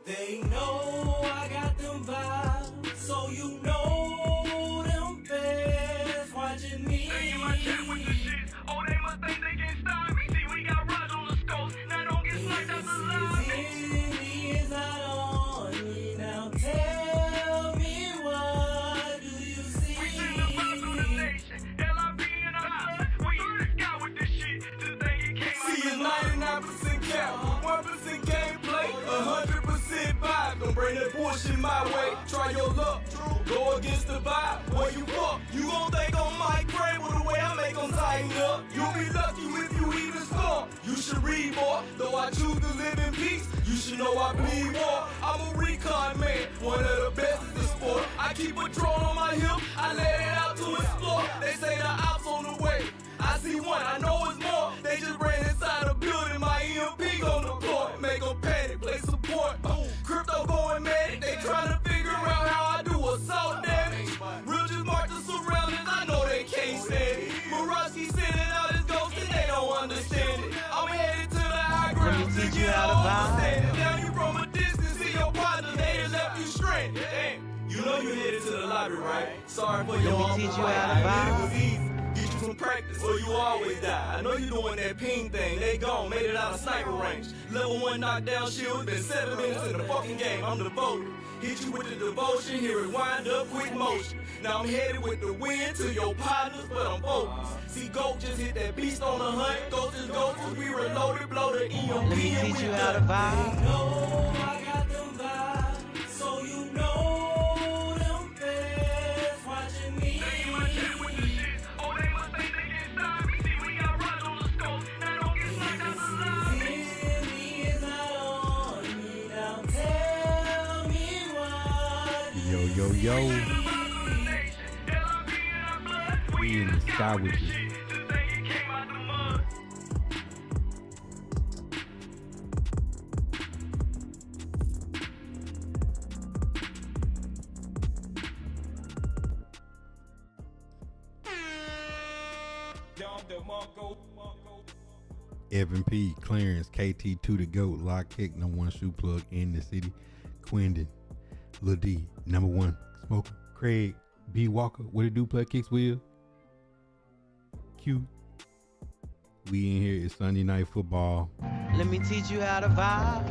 They know I got them vibes, so you know them fans watching me. They in my chat with the shit. Oh, they must think they can stop me. See, we got Raj on the scope. Now don't get sniped out the lobby. He is not on me. Now tell me, what do you see? We send the vibes to the nation. LIB in our blood. We in the sky with this shit. Just think it came out. See, it's 99% cap, 1% gameplay, 100% vibe. Don't bring that bullshit my way. Try your luck, go against the vibe. Where you fuck, you gon' think on my grave with the way I make them tighten up. You'll be lucky if you even score. You should read more, though I choose to live in peace. You should know I bleed more. I'm a recon man, one of the best in the sport. I keep a drone on my hip, I let it out to explore. They say the ops on the way. I see one, I know it's more. They just ran inside a building, my EMP on the floor. Make them panic, play support. Crypto going mad, they trying to figure out how I do assault damage. Real just mark the surroundings, I know they can't stand it. Murasky sending out his ghost and they don't understand it. I'm headed to the high ground to get understand it. Now you from a distance, see your partner, they just left you stranded. Damn, you know you headed to the lobby, right? Sorry for your Let me teach you how to vibe. It was easy. Get you some practice, or you always die. I know you doing that ping thing. They gone, made it out of sniper range. Level 1 knockdown shield, been 7 minutes in the fucking game. I'm devoted. Hit you with the devotion, hear it wind up, quick motion. Now I'm headed with the wind to your partners, but I'm focused. See, Goat just hit that beast on the hunt. Ghosts is ghosts, we reloaded, blow the EMP. Let me teach you how to vibe. They know I got them vibes, so you know them fans watching me. They in my chat with the shit. Oh, they must think they can stop me. See, we got Raj on the scope. Now don't get sniped out the lobby. He is not on me. Now tell me, what do Yo, yo, yo. Send the vibes to the nation. LIB in our blood. We in the sky with you. Shit. Just think it came out the mud. Evan P, Clarence, KT2 the GOAT, Lock Kick, number 1 shoe plug in the city. Quindon, Lil D, number 1 smoker. Craig, B Walker, what it do, play kicks with? Q. We in here, it's Sunday Night Football. Let me teach you how to vibe.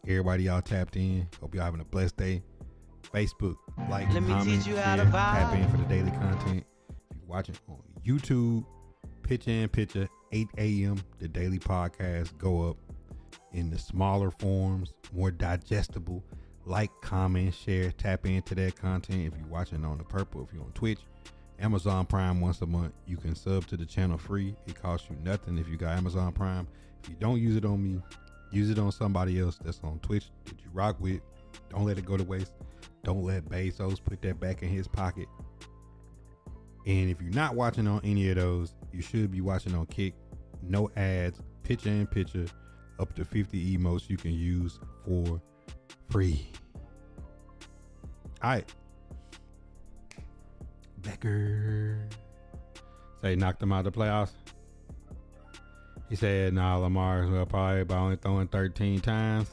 Everybody y'all tapped in. Hope y'all having a blessed day. Facebook, like, Let me comment, teach you how to share, vibe. tap in for the daily content. If you're watching on YouTube, picture 8 a.m. the daily podcast go up in the smaller forms, more digestible. Like, comment, share, tap into that content. If you're watching on the purple, if you're on Twitch, Amazon Prime once a month, you can sub to the channel free. It costs you nothing if you got Amazon Prime. If you don't use it on me, use it on somebody else that's on Twitch that you rock with. Don't let it go to waste. Don't let Bezos put that back in his pocket. And if you're not watching on any of those, you should be watching on Kick. No ads, picture, up to 50 emotes you can use for free. All right. Becker. Say knocked him out of the playoffs. He said, nah, Lamar will probably by only throwing 13 times.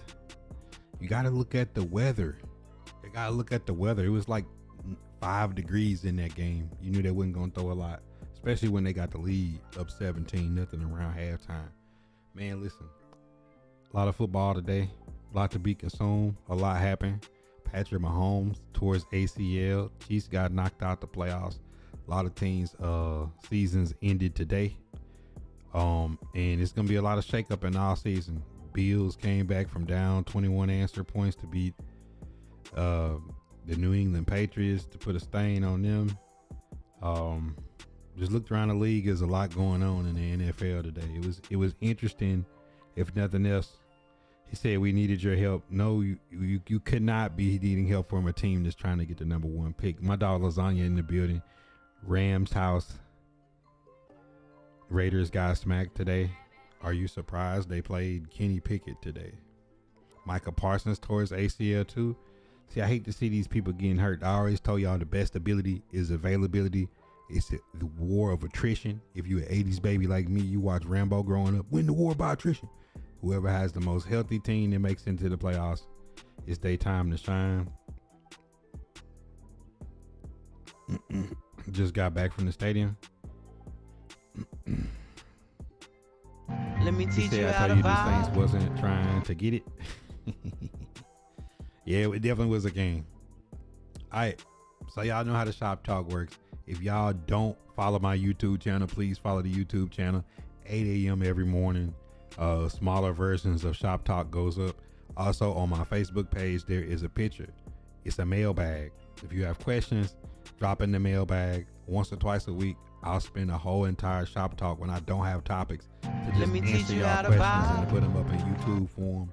You got to look at the weather. You got to look at the weather. It was like 5 degrees in that game. You knew they wasn't going to throw a lot, especially when they got the lead up 17-0 around halftime. Man, listen, a lot of football today, a lot to be consumed, a lot happened. Patrick Mahomes towards ACL. Chiefs got knocked out the playoffs. A lot of teams' seasons ended today. And it's gonna be a lot of shakeup in all season. Bills came back from down 21 answer points to beat the New England Patriots to put a stain on them. Just looked around the league. There's a lot going on in the NFL today. It was interesting, if nothing else. He said we needed your help. No, you could not be needing help from a team that's trying to get the number 1 pick. My dog Lasagna in the building. Rams house. Raiders got smacked today. Are you surprised? They played Kenny Pickett today. Micah Parsons towards ACL too. See, I hate to see these people getting hurt. I always told y'all the best ability is availability. It's the war of attrition. If you an 80s baby like me, you watch Rambo growing up, win the war by attrition. Whoever has the most healthy team that makes it into the playoffs, it's their time to shine. Just got back from the stadium. Let me teach you I how told to you the Saints vibe. wasn't trying to get it. Yeah, it definitely was a game. All right, so y'all know how the Shop Talk works. If y'all don't follow my YouTube channel, please follow the YouTube channel. 8 a.m. every morning. Smaller versions of Shop Talk goes up. Also on my Facebook page, there is a picture. It's a mailbag. If you have questions, drop in the mailbag. Once or twice a week, I'll spend a whole entire Shop Talk when I don't have topics to just me teach answer you y'all how to questions vibe. and put them up in YouTube form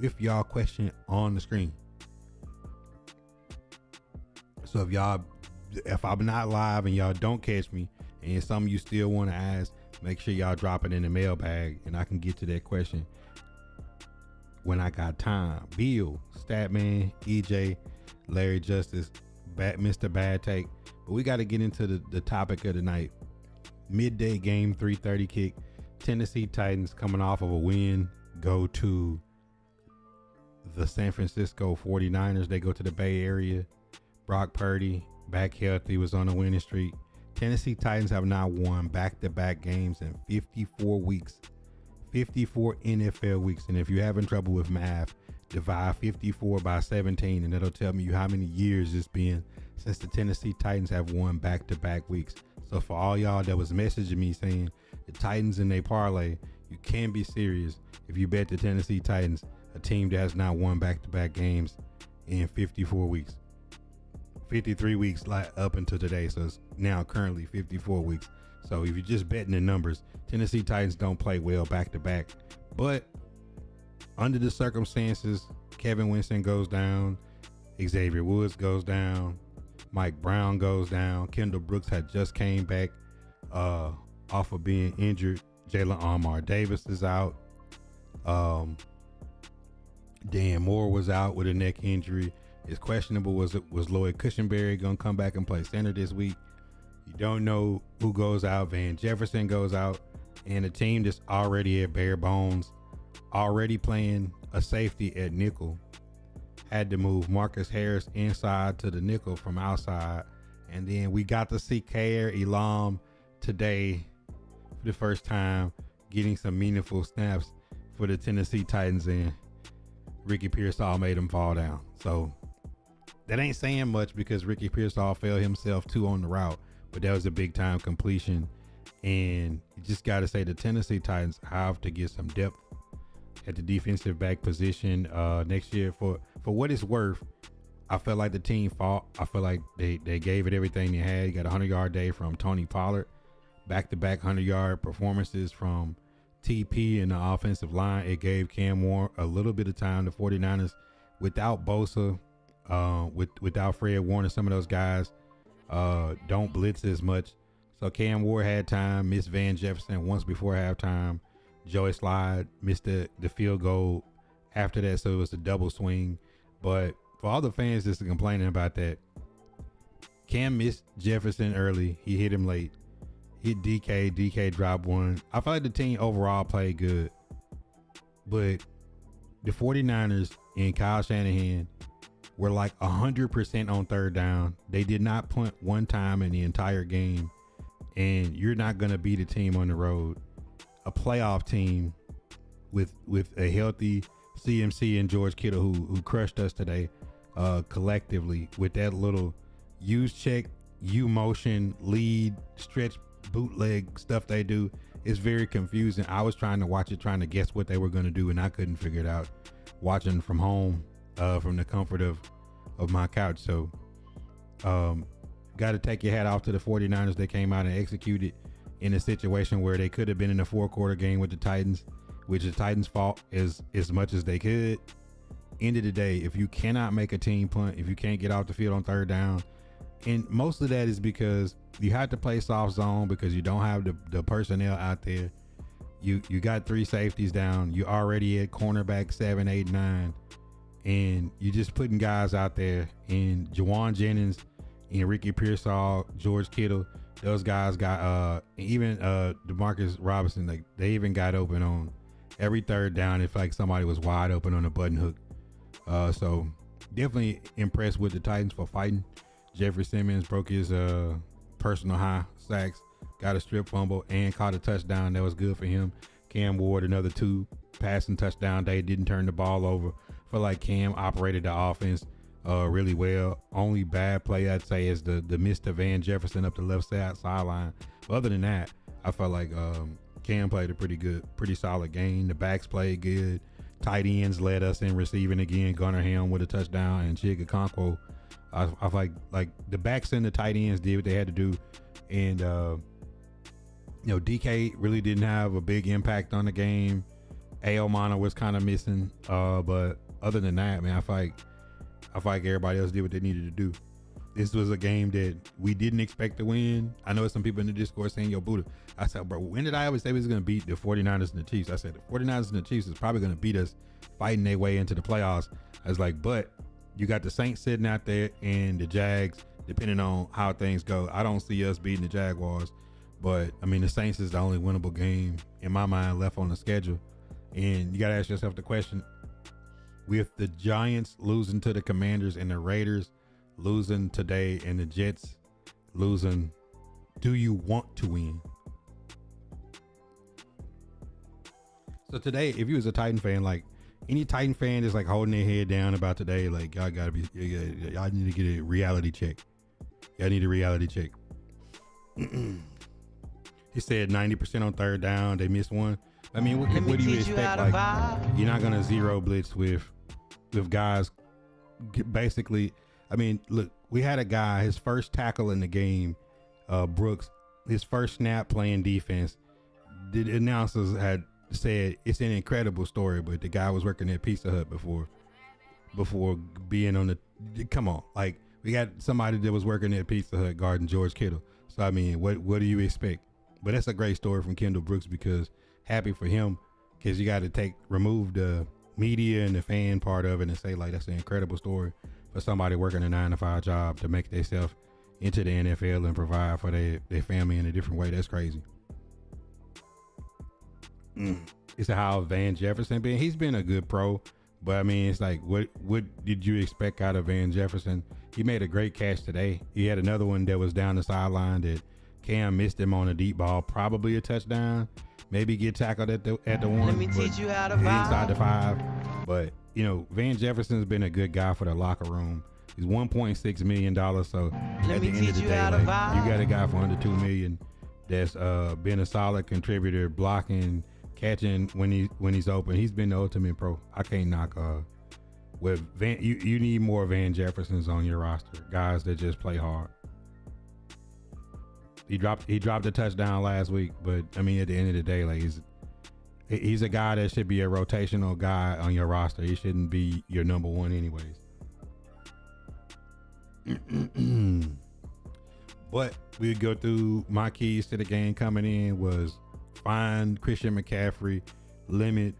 with y'all question on the screen. So if I'm not live and y'all don't catch me and some of you still want to ask, make sure y'all drop it in the mailbag and I can get to that question when I got time. Bill, Statman, EJ, Larry Justice, Mr. Bad Take. But we got to get into the topic of the night. Midday game, 3:30 kick. Tennessee Titans coming off of a win go to the San Francisco 49ers. They go to the Bay Area. Brock Purdy, back healthy, was on a winning streak. Tennessee Titans have now won back-to-back games in 54 weeks. 54 NFL weeks. And if you're having trouble with math, divide 54 by 17 and it'll tell me how many years it's been since the Tennessee Titans have won back-to-back weeks. So for all y'all that was messaging me saying the Titans in their parlay, you can't be serious if you bet the Tennessee Titans, a team that has not won back-to-back games in 54 weeks. 53 weeks up until today, so it's now currently 54 weeks. So if you're just betting the numbers, Tennessee Titans don't play well back to back. But under the circumstances, Kevin Winston goes down, Xavier Woods goes down, Mike Brown goes down, Kendall Brooks had just came back off of being injured. Jalen Armour Davis is out. Dan Moore was out with a neck injury. It's questionable. Was Lloyd Cushenberry going to come back and play center this week? You don't know who goes out. Van Jefferson goes out. And a team that's already at bare bones, already playing a safety at nickel, had to move Marcus Harris inside to the nickel from outside. And then we got to see Kair Elam today for the first time getting some meaningful snaps for the Tennessee Titans, and Ricky Pearsall made him fall down. So that ain't saying much because Ricky Pearsall fell himself too on the route, but that was a big time completion. And you just got to say the Tennessee Titans have to get some depth at the defensive back position next year. For what it's worth, I felt like the team fought. I feel like they gave it everything they had. You got a 100-yard day from Tony Pollard, back-to-back 100-yard performances from TP in the offensive line. It gave Cam Warren a little bit of time. The 49ers, without Bosa, without Fred Warner, some of those guys don't blitz as much. So Cam Ward had time, missed Van Jefferson once before halftime. Joey Slide missed the field goal after that, so it was a double swing. But for all the fans that's complaining about that, Cam missed Jefferson early. He hit him late. Hit DK. DK dropped one. I feel like the team overall played good. But the 49ers and Kyle Shanahan were like 100% on third down. They did not punt one time in the entire game. And you're not going to beat a team on the road, a playoff team with a healthy CMC and George Kittle who crushed us today collectively with that little use check, motion, lead, stretch, bootleg stuff they do. It's very confusing. I was trying to watch it, trying to guess what they were going to do, and I couldn't figure it out watching from home, from the comfort of my couch. So got to take your hat off to the 49ers. They came out and executed in a situation where they could have been in a 4-quarter game with the Titans, which the Titans fought as much as they could. End of the day, if you cannot make a team punt, if you can't get off the field on third down, and most of that is because you have to play soft zone because you don't have the personnel out there. You got 3 safeties down. You already at cornerback 7, 8, 9. and you're just putting guys out there. And Jawan Jennings and Ricky Pearsall, George Kittle, those guys got even Demarcus Robinson, like they even got open on every third down if like somebody was wide open on a button hook. So definitely impressed with the Titans for fighting. Jeffrey Simmons broke his personal high sacks, got a strip fumble, and caught a touchdown. That was good for him. Cam Ward, another 2 passing touchdown. They didn't turn the ball over. Feel like Cam operated the offense really well. Only bad play I'd say is the Mr. Van Jefferson up the left sideline. But other than that, I felt like Cam played a pretty solid game. The backs played good. Tight ends led us in receiving again. Gunnar Helm with a touchdown, and Chig Okonkwo. I feel like the backs and the tight ends did what they had to do, and DK really didn't have a big impact on the game. Aomana was kind of missing, but other than that, man, I feel like everybody else did what they needed to do. This was a game that we didn't expect to win. I know some people in the Discord saying, yo, Buddha. I said, bro, when did I ever say we was going to beat the 49ers and the Chiefs? I said, the 49ers and the Chiefs is probably going to beat us fighting their way into the playoffs. I was like, but you got the Saints sitting out there and the Jags, depending on how things go. I don't see us beating the Jaguars. But, I mean, the Saints is the only winnable game, in my mind, left on the schedule. And you got to ask yourself the question, with the Giants losing to the Commanders and the Raiders losing today and the Jets losing, do you want to win? So today, if you was a Titan fan, like any Titan fan is like holding their head down about today, like y'all need to get a reality check. Y'all need a reality check. He said 90% on third down. They missed one. I mean, what do you expect? Like, you're not gonna zero blitz with guys. Basically, I mean, look, we had a guy, his first tackle in the game, Brooks, his first snap playing defense. The announcers had said it's an incredible story, but the guy was working at Pizza Hut before being on the. Come on, like we got somebody that was working at Pizza Hut guarding George Kittle. So I mean, what do you expect? But that's a great story from Kendall Brooks, because happy for him, because you got to remove the media and the fan part of it and say like that's an incredible story for somebody working a 9-to-5 job to make themselves into the NFL and provide for their family in a different way. That's crazy. It's how Van Jefferson been. He's been a good pro, but I mean, it's like, what did you expect out of Van Jefferson? He made a great catch today. He had another one that was down the sideline that Cam missed him on a deep ball, probably a touchdown. Maybe get tackled at the one. Let me teach you how to vibe. Inside the 5. But Van Jefferson's been a good guy for the locker room. He's $1.6 million. So at the end of the day, like, you got a guy for under $2 million that's been a solid contributor, blocking, catching when he's open. He's been the ultimate pro. I can't knock with Van. You need more Van Jeffersons on your roster, guys that just play hard. He dropped a touchdown last week, but I mean, at the end of the day, like he's a guy that should be a rotational guy on your roster. He shouldn't be your number one anyways. But we go through my keys to the game coming in was find Christian McCaffrey, limit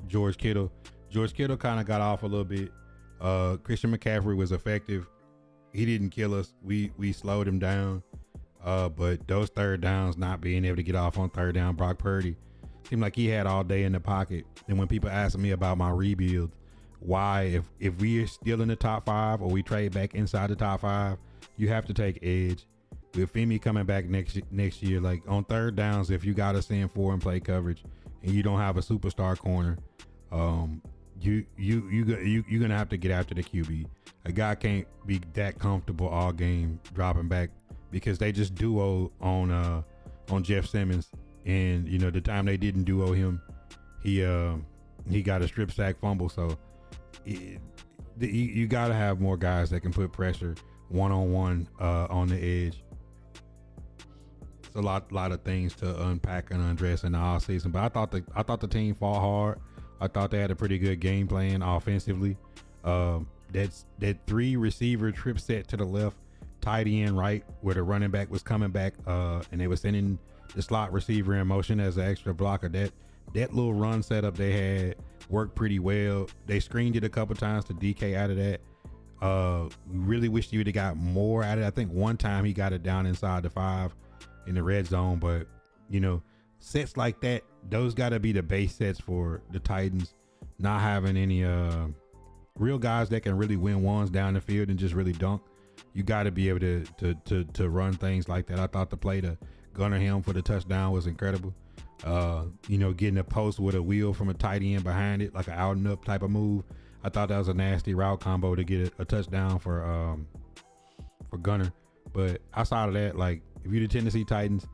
George Kittle. George Kittle kind of got off a little bit. Christian McCaffrey was effective. He didn't kill us. We slowed him down. But those third downs, not being able to get off on third down, Brock Purdy seemed like he had all day in the pocket. And when people ask me about my rebuild, why, if we are still in the top 5 or we trade back inside the top 5, you have to take edge. With Femi coming back next year, like on third downs, if you got to send 4 and play coverage and you don't have a superstar corner, you're gonna have to get after the QB. A guy can't be that comfortable all game dropping back, because they just duo on Jeff Simmons, and the time they didn't duo him, he got a strip sack fumble. So you got to have more guys that can put pressure one-on-one on the edge. It's a lot of things to unpack and undress in the off season, but I thought the team fought hard. I thought they had a pretty good game plan offensively. That 3 receiver trip set to the left, tight end right, where the running back was coming back, and they were sending the slot receiver in motion as an extra blocker. That that little run setup they had worked pretty well. They screened it a couple times to DK out of that. Really wish you would have got more out of it. I think one time he got it down inside the 5 in the red zone, but you know, sets like that, those got to be the base sets for the Titans. Not having any real guys that can really win ones down the field and just really dunk. You got to be able to run things like that. I thought the play to Gunner him for the touchdown was incredible. You know, getting a post with a wheel from a tight end behind it, like an out and up type of move. I thought that was a nasty route combo to get a touchdown for Gunner. But outside of that, like if you're the Tennessee Titans,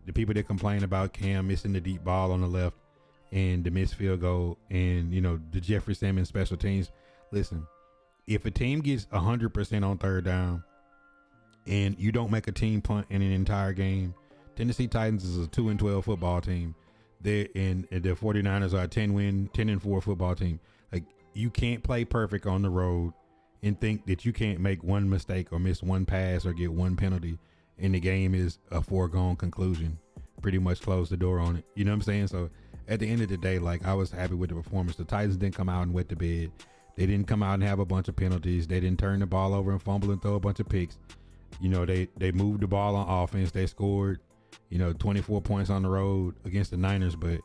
the people that complain about Cam missing the deep ball on the left and the missed field goal and, you know, the Jeffrey Simmons special teams, listen, if a team gets 100% on third down and you don't make a team punt in an entire game, Tennessee Titans is a 2-12 football team. The 49ers are a 10-4 football team. Like, you can't play perfect on the road and think that you can't make one mistake or miss one pass or get one penalty and the game is a foregone conclusion. Pretty much close the door on it. You know what I'm saying? So at the end of the day, like, I was happy with the performance. The Titans didn't come out and wet the bed. They didn't come out and have a bunch of penalties. They didn't turn the ball over and fumble and throw a bunch of picks. You know, they moved the ball on offense. They scored, you know, 24 points on the road against the Niners. But,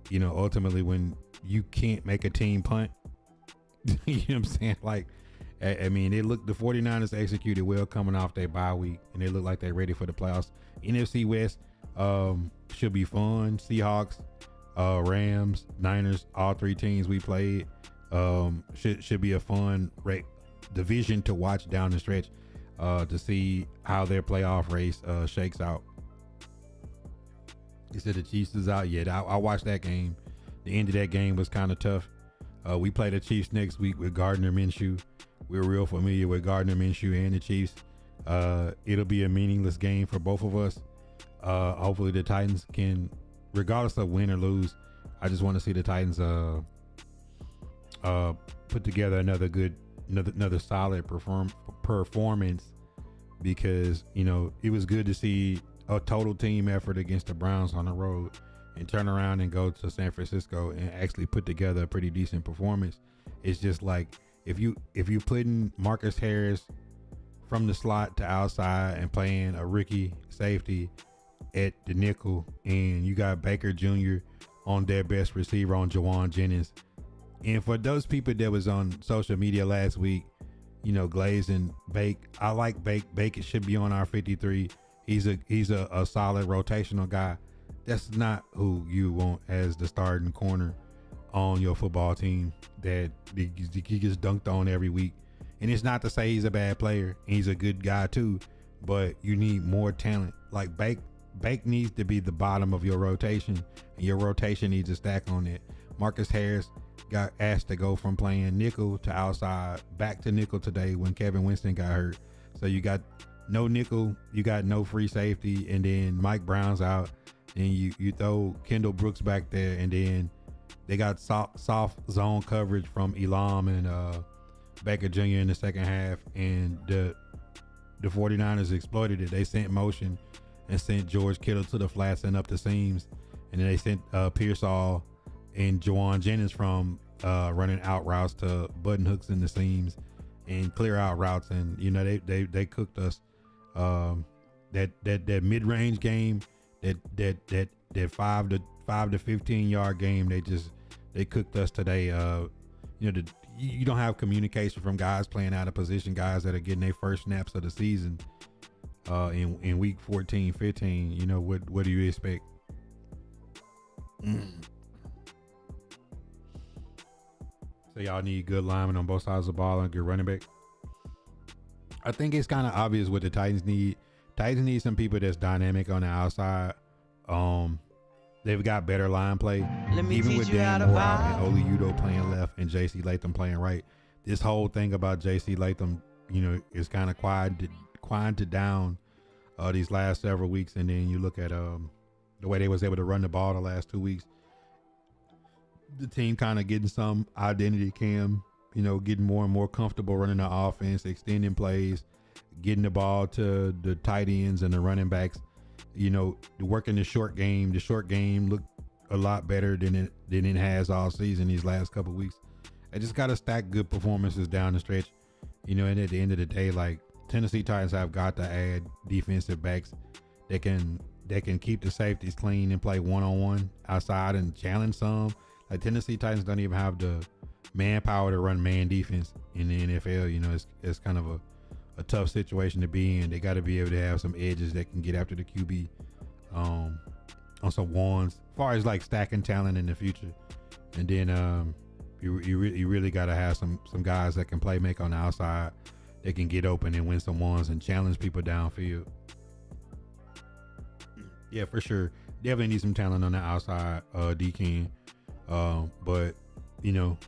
you know, ultimately when you can't make a team punt, you know what I'm saying? Like, I mean, the 49ers executed well coming off their bye week, and they look like they're ready for the playoffs. NFC West should be fun. Seahawks, Rams, Niners, all three teams we played should be a fun division to watch down the stretch to see how their playoff race shakes out. You said the Chiefs is out yet. I watched that game. The end of that game was kind of tough. We play the Chiefs next week with Gardner Minshew. We're real familiar with Gardner Minshew and the Chiefs. It'll be a meaningless game for both of us. Hopefully the Titans can, regardless of win or lose, I just want to see the Titans put together another solid performance, because, you know, it was good to see a total team effort against the Browns on the road and turn around and go to San Francisco and actually put together a pretty decent performance. It's just like, if you putting Marcus Harris from the slot to outside and playing a rookie safety at the nickel, and you got Baker Jr. on their best receiver on Jawan Jennings. And for those people that was on social media last week, you know, Glaze and Bake, I like Bake. Bake should be on our 53. He's a solid rotational guy. That's not who you want as the starting corner on your football team that he gets dunked on every week. And it's not to say he's a bad player. He's a good guy too, but you need more talent. Like Bake needs to be the bottom of your rotation, and your rotation needs a stack on it. Marcus Harris got asked to go from playing nickel to outside back to nickel today when Kevin Winston got hurt. So you got no nickel, you got no free safety, and then Mike Brown's out, and you throw Kendall Brooks back there, and then they got soft zone coverage from Elam and Baker Jr. in the second half, and the 49ers exploited it. They sent motion and sent George Kittle to the flats and up the seams, and then they sent Pearsall and Jawan Jennings from running out routes to button hooks in the seams and clear out routes, and you know they cooked us. That mid-range game, that 5 to 15 yard game, they cooked us today. You know, you don't have communication from guys playing out of position, guys that are getting their first snaps of the season in week 14, 15. You know, what do you expect? So y'all need good linemen on both sides of the ball and good running back. I think it's kind of obvious what the Titans need. Titans need some people that's dynamic on the outside. They've got better line play. Even with Dan Moore and Oli Udoh playing left and J.C. Latham playing right. This whole thing about J.C. Latham, you know, is kind of quieted down these last several weeks. And then you look at the way they was able to run the ball the last 2 weeks. The team kind of getting some identity, Cam, you know, getting more and more comfortable running the offense, extending plays, getting the ball to the tight ends and the running backs. You know, working the short game. The short game looked a lot better than it has all season these last couple weeks. I just got to stack good performances down the stretch, you know. And at the end of the day, like Tennessee Titans have got to add defensive backs that can keep the safeties clean and play one-on-one outside and challenge some. Like Tennessee Titans don't even have the manpower to run man defense in the NFL. You know, it's kind of a tough situation to be in. They got to be able to have some edges that can get after the QB on some ones as far as like stacking talent in the future. And then you really got to have some guys that can play make on the outside, that can get open and win some ones and challenge people downfield. Yeah, for sure. Definitely need some talent on the outside, DK. But you know,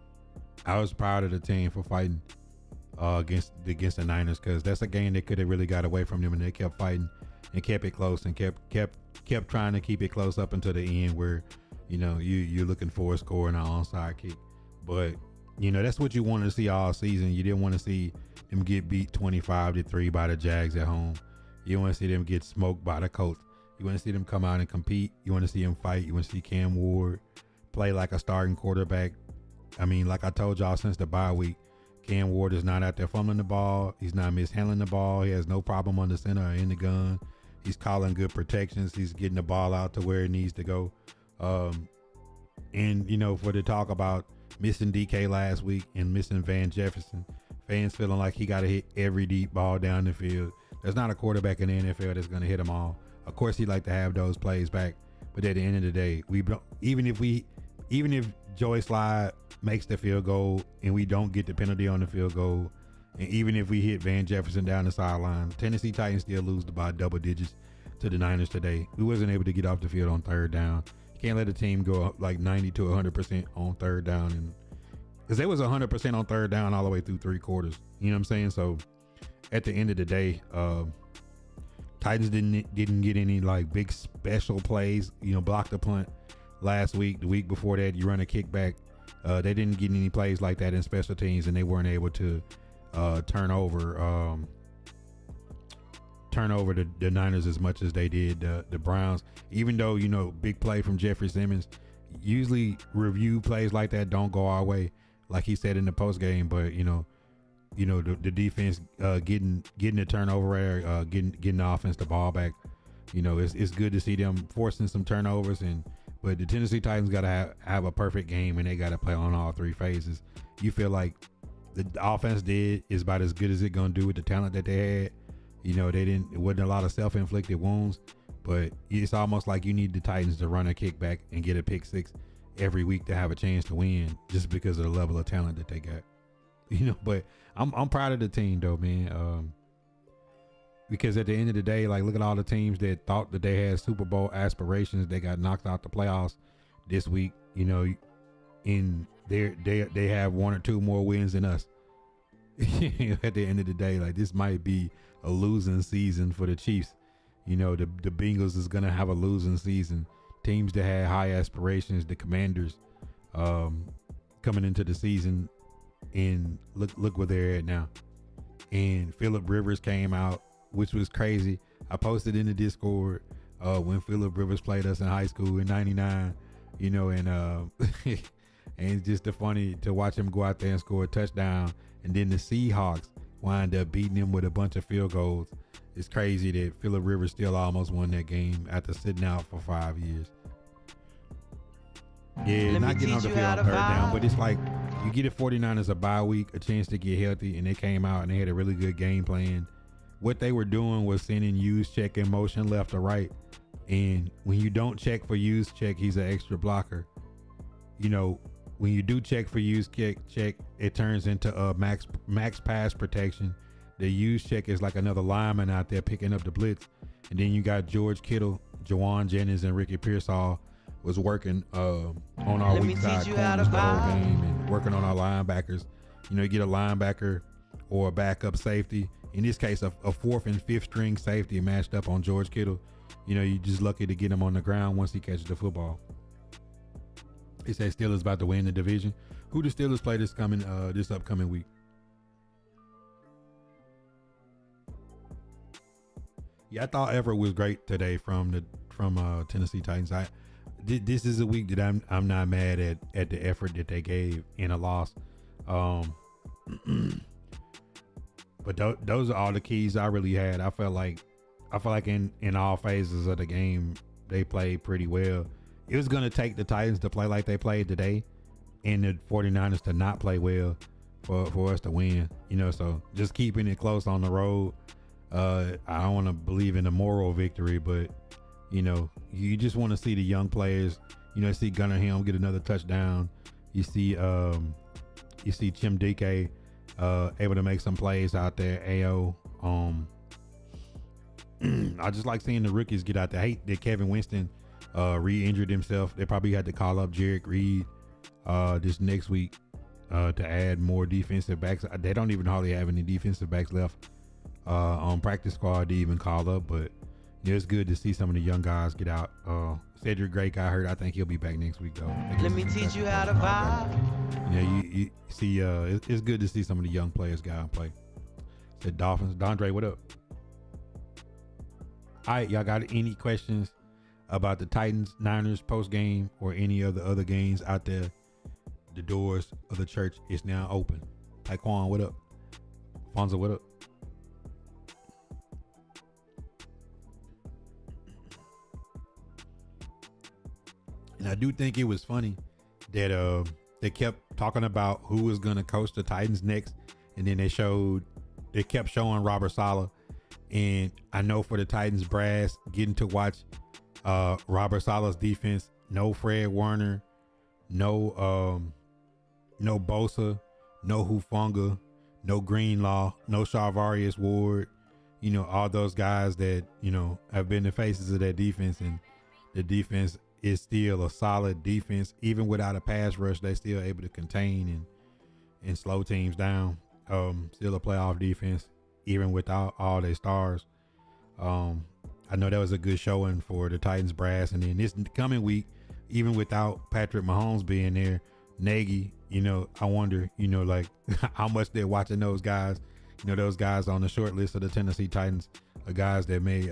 I was proud of the team for fighting against the Niners, because that's a game that could have really got away from them, and they kept fighting and kept it close and kept trying to keep it close up until the end, where you know you're looking for a score and an onside kick. But you know, that's what you wanted to see all season. You didn't want to see them get beat 25-3 by the Jags at home. You want to see them get smoked by the Colts. You want to see them come out and compete. You want to see them fight. You want to see Cam Ward play like a starting quarterback. I mean, like I told y'all since the bye week, Cam Ward is not out there fumbling the ball. He's not mishandling the ball. He has no problem on the center or in the gun. He's calling good protections. He's getting the ball out to where it needs to go. And, you know, for the talk about missing DK last week and missing Van Jefferson, fans feeling like he got to hit every deep ball down the field. There's not a quarterback in the NFL that's going to hit them all. Of course, he'd like to have those plays back. But at the end of the day, even if Joey Slide makes the field goal and we don't get the penalty on the field goal, and even if we hit Van Jefferson down the sideline, Tennessee Titans still lose by double digits to the Niners today. We wasn't able to get off the field on third down. You can't let a team go up like 90 to 100% on third down, and because it was 100% on third down all the way through three quarters. You know what I'm saying? So at the end of the day, Titans didn't get any like big special plays. You know, block the punt last week. The week before that, you run a kickback. They didn't get any plays like that in special teams, and they weren't able to turn over the Niners as much as they did the Browns. Even though, you know, big play from Jeffrey Simmons, usually review plays like that don't go our way, like he said in the post game. But you know the defense getting the turnover, getting the offense the ball back. You know, it's good to see them forcing some turnovers, but the Tennessee Titans got to have a perfect game, and they got to play on all three phases. You feel like the offense is about as good as it's gonna do with the talent that they had. You know, it wasn't a lot of self-inflicted wounds, but it's almost like you need the Titans to run a kickback and get a pick six every week to have a chance to win, just because of the level of talent that they got. You know, but I'm proud of the team though, man. Because at the end of the day, like, look at all the teams that thought that they had Super Bowl aspirations. They got knocked out the playoffs this week. You know, in they have one or two more wins than us. At the end of the day, like, this might be a losing season for the Chiefs. You know, the Bengals is gonna have a losing season. Teams that had high aspirations, the Commanders, coming into the season, and look where they're at now. And Phillip Rivers came out, which was crazy. I posted in the Discord when Phillip Rivers played us in high school in '99. You know, and and it's just funny to watch him go out there and score a touchdown, and then the Seahawks wind up beating him with a bunch of field goals. It's crazy that Phillip Rivers still almost won that game after sitting out for 5 years. Yeah, not getting on the field on third down, but it's like you get a 49ers a bye week, a chance to get healthy, and they came out and they had a really good game plan. What they were doing was sending use check in motion left or right, and when you don't check for use check, he's an extra blocker. You know, when you do check for use check, it turns into a max pass protection. The use check is like another lineman out there picking up the blitz, and then you got George Kittle, Jawan Jennings, and Ricky Pearsall was working on our weak side corners the whole game, and working on our linebackers. You know, you get a linebacker or a backup safety. In this case, a fourth and fifth string safety matched up on George Kittle. You know, you're just lucky to get him on the ground once he catches the football. They say Steelers about to win the division. Who the Steelers play this upcoming week? Yeah, I thought Everett was great today from Tennessee Titans. this is a week that I'm not mad at the effort that they gave in a loss. But those are all the keys I really had. I felt like in all phases of the game they played pretty well. It was gonna take the Titans to play like they played today, and the 49ers to not play well for us to win. So just keeping it close on the road. I don't want to believe in a moral victory, but you just want to see the young players. See Gunnar Helm get another touchdown. You see Chim Dike able to make some plays out there. AO. I just like seeing the rookies get out there. I hate that Kevin Winston re-injured himself. They probably had to call up Jarek Reed this next week to add more defensive backs. They don't even hardly have any defensive backs left on practice squad to even call up, but it's good to see some of the young guys get out. Cedric Gray got hurt. I think he'll be back next week though. Let me teach you how to vibe. You see, it's good to see some of the young players get out and play. Said Dolphins. Dondre, what up? All right, y'all got any questions about the Titans, Niners post game or any of the other games out there? The doors of the church is now open. Taekwon, what up? Fonzo, what up? And I do think it was funny that they kept talking about who was going to coach the Titans next, and then they kept showing Robert Saleh. And I know for the Titans brass, getting to watch Robert Saleh's defense, no Fred Warner, no Bosa, no Hufanga, no Greenlaw, no Charvarius Ward, all those guys that, have been the faces of that defense, and the defense is still a solid defense. Even without a pass rush, they still able to contain and slow teams down. Still a playoff defense, even without all their stars. I know that was a good showing for the Titans brass. And then this coming week, even without Patrick Mahomes being there, Nagy, I wonder, like how much they're watching those guys. Those guys on the short list of the Tennessee Titans are guys that may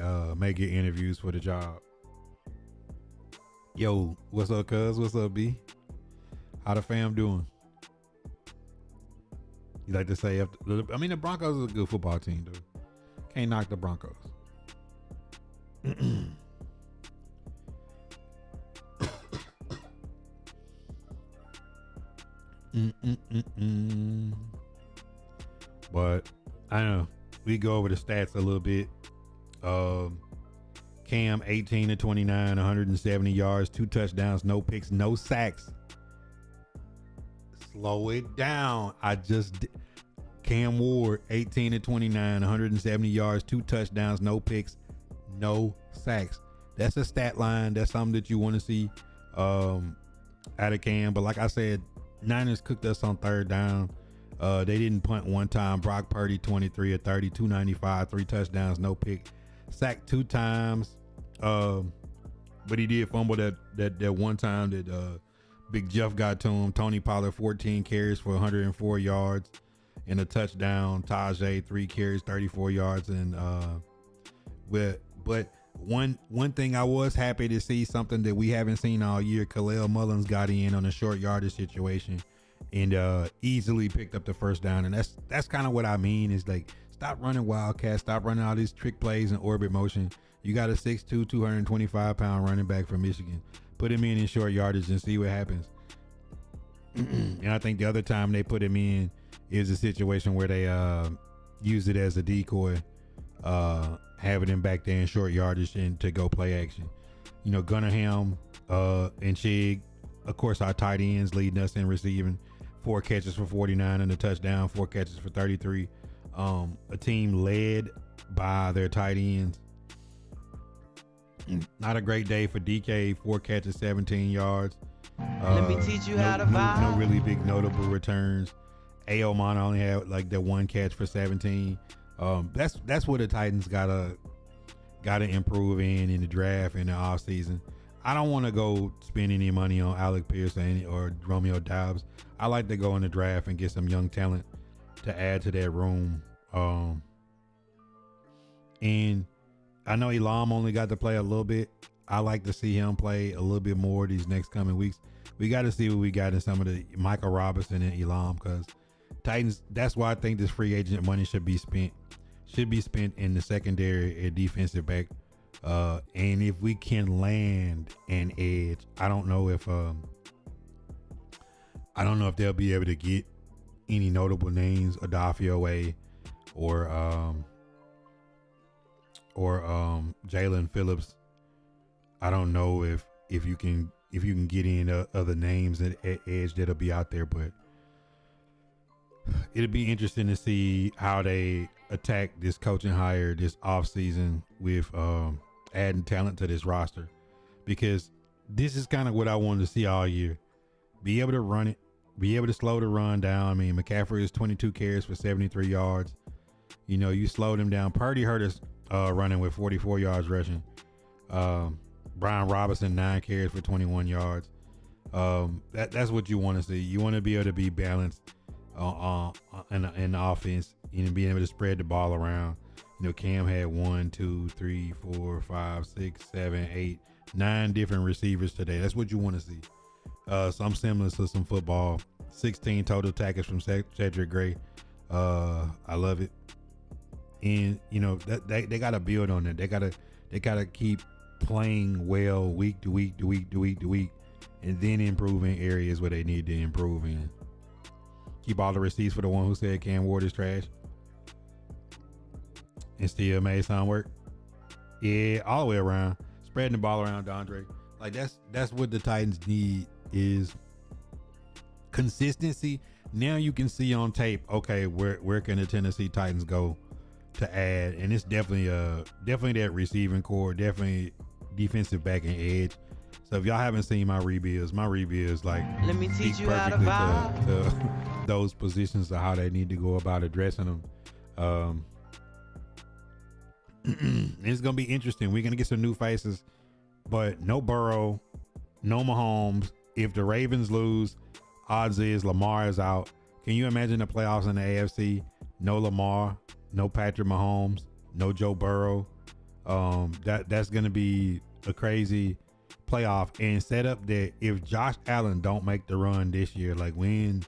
get interviews for the job. Yo, what's up, cuz? What's up, B? How the fam doing? You like to say, the Broncos is a good football team, dude. Can't knock the Broncos. But I don't know. We go over the stats a little bit. Cam 18-29, 170 yards, 2 touchdowns, no picks, no sacks. Slow it down. Cam Ward 18-29, 170 yards, 2 touchdowns, no picks, no sacks. That's a stat line. That's something that you want to see out of Cam. But like I said, Niners cooked us on third down. They didn't punt one time. Brock Purdy 23 of 30, 295, 3 touchdowns, no pick. Sacked 2 times. But he did fumble that one time that Big Jeff got to him. Tony Pollard 14 carries for 104 yards and a touchdown. Tajay 3 carries, 34 yards. And but one thing I was happy to see, something that we haven't seen all year. Khalil Mullins got in on a short yardage situation and easily picked up the first down. And that's kind of what I mean, is like, stop running wildcats, stop running all these trick plays and orbit motion. You got a 6'2", 225-pound running back from Michigan. Put him in short yardage and see what happens. And I think the other time they put him in is a situation where they used it as a decoy, having him back there in short yardage and to go play action. Gunnar Helm and Chig, of course, our tight ends leading us in receiving. 4 catches for 49 and a touchdown, 4 catches for 33. A team led by their tight ends. Not a great day for DK. 4 catches, 17 yards. Let me teach you how to vibe. No really big notable returns. Aomon only had like that 1 catch for 17. That's what the Titans gotta improve in the draft in the off season. I don't want to go spend any money on Alec Pierce or Romeo Doubs. I like to go in the draft and get some young talent to add to that room. And I know Elam only got to play a little bit. I like to see him play a little bit more these next coming weeks. We got to see what we got in some of the Michael Robinson and Elam, because Titans, that's why I think this free agent money should be spent in the secondary and defensive back. And if we can land an edge, I don't know if they'll be able to get any notable names, Adafioe or Jalen Phillips. I don't know if you can get any other names at edge that'll be out there, but it'll be interesting to see how they attack this coaching hire this offseason with adding talent to this roster, because this is kind of what I wanted to see all year. Be able to run it, be able to slow the run down. I mean, McCaffrey is 22 carries for 73 yards. You know, you slowed him down. Purdy hurt us running with 44 yards rushing. Brian Robinson, 9 carries for 21 yards. That's what you want to see. You want to be able to be balanced in the offense, you know, being able to spread the ball around. You know, Cam had 1, 2, 3, 4, 5, 6, 7, 8, 9 different receivers today. That's what you want to see. Some semblance of some football. 16 total tackles from Cedric Gray. I love it. And you know that they got to build on it. They gotta keep playing well week to week, and then improving areas where they need to improve in. Keep all the receipts for the one who said Cam Ward is trash and still made some work. Yeah, all the way around, spreading the ball around Dondre. Like that's what the Titans need, is consistency. Now you can see on tape, okay, where can the Tennessee Titans go to add? And it's definitely that receiving core, definitely defensive back and edge. So if y'all haven't seen my rebuilds like, Let me teach speak you how to perfectly vibe. to those positions of how they need to go about addressing them. It's gonna be interesting. We're gonna get some new faces, but no Burrow, no Mahomes. If the Ravens lose, odds is Lamar is out. Can you imagine the playoffs in the AFC? No Lamar, no Patrick Mahomes, no Joe Burrow. That's gonna be a crazy playoff and setup. That if Josh Allen don't make the run this year, like when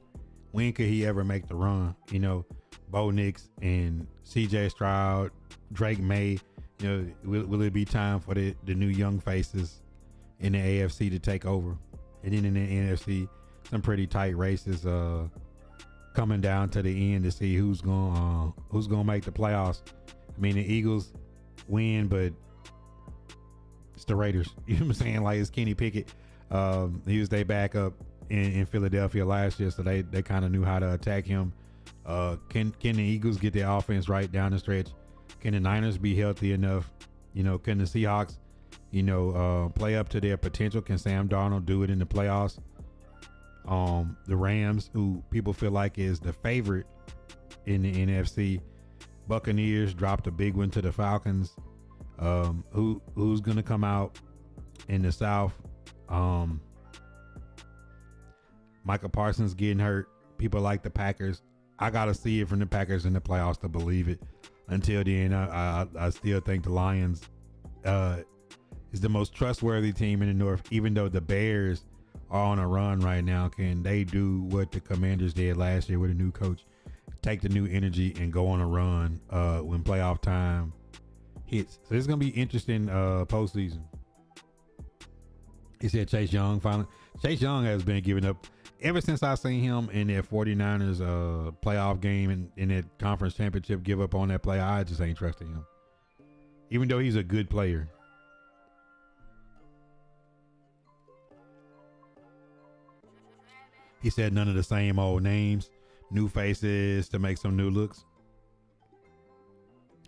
could he ever make the run? You know, Bo Nix and CJ Stroud, Drake May. You know, will it be time for the new young faces in the AFC to take over? And then in the NFC, some pretty tight races coming down to the end to see who's gonna make the playoffs. I mean, the Eagles win, but it's the Raiders. You know what I'm saying? Like, it's Kenny Pickett. He was their backup in Philadelphia last year, so they kind of knew how to attack him. Can the Eagles get their offense right down the stretch? Can the Niners be healthy enough? You know, can the Seahawks, you know, play up to their potential? Can Sam Darnold do it in the playoffs? The Rams, who people feel like is the favorite in the NFC. Buccaneers dropped a big one to the Falcons. Who's gonna come out in the South? Micah Parsons getting hurt. People like the Packers. I gotta see it from the Packers in the playoffs to believe it. Until then, I still think the Lions is the most trustworthy team in the North. Even though the Bears are on a run right now, can they do what the Commanders did last year with a new coach? Take the new energy and go on a run when playoff time hits. So it's gonna be interesting postseason. He said Chase Young finally. Chase Young has been giving up ever since I seen him in that 49ers playoff game and in that conference championship, give up on that play. I just ain't trusting him, even though he's a good player. He said none of the same old names, new faces to make some new looks.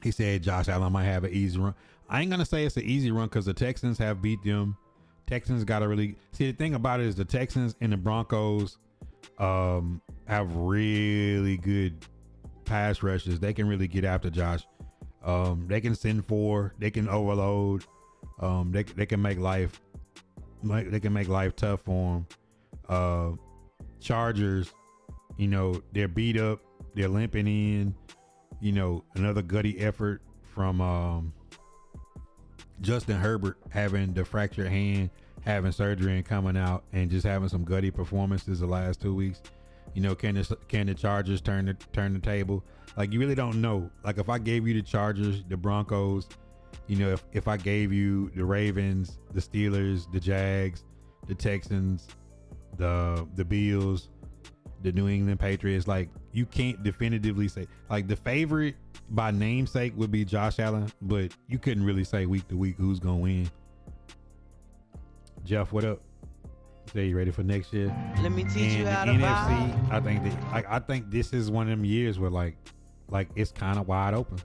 He said Josh Allen might have an easy run. I ain't gonna say it's an easy run because the Texans have beat them. Texans got to really see. The thing about it is the Texans and the Broncos have really good pass rushes. They can really get after Josh. They can send 4. They can overload. They can make life tough for them. Chargers, you know, they're beat up. They're limping in. You know, another gutty effort from Justin Herbert having the fractured hand, having surgery and coming out and just having some gutty performances the last 2 weeks. You know, can the Chargers turn the table? Like, you really don't know. Like, if I gave you the Chargers, the Broncos, you know, if I gave you the Ravens, the Steelers, the Jags, the Texans, the Bills, the New England Patriots, like, you can't definitively say, like, the favorite by namesake would be Josh Allen, but you couldn't really say week to week who's gonna win. Jeff, what up? Say you ready for next year? Let me teach you how to NFC, vibe. I think this is one of them years where like it's kind of wide open.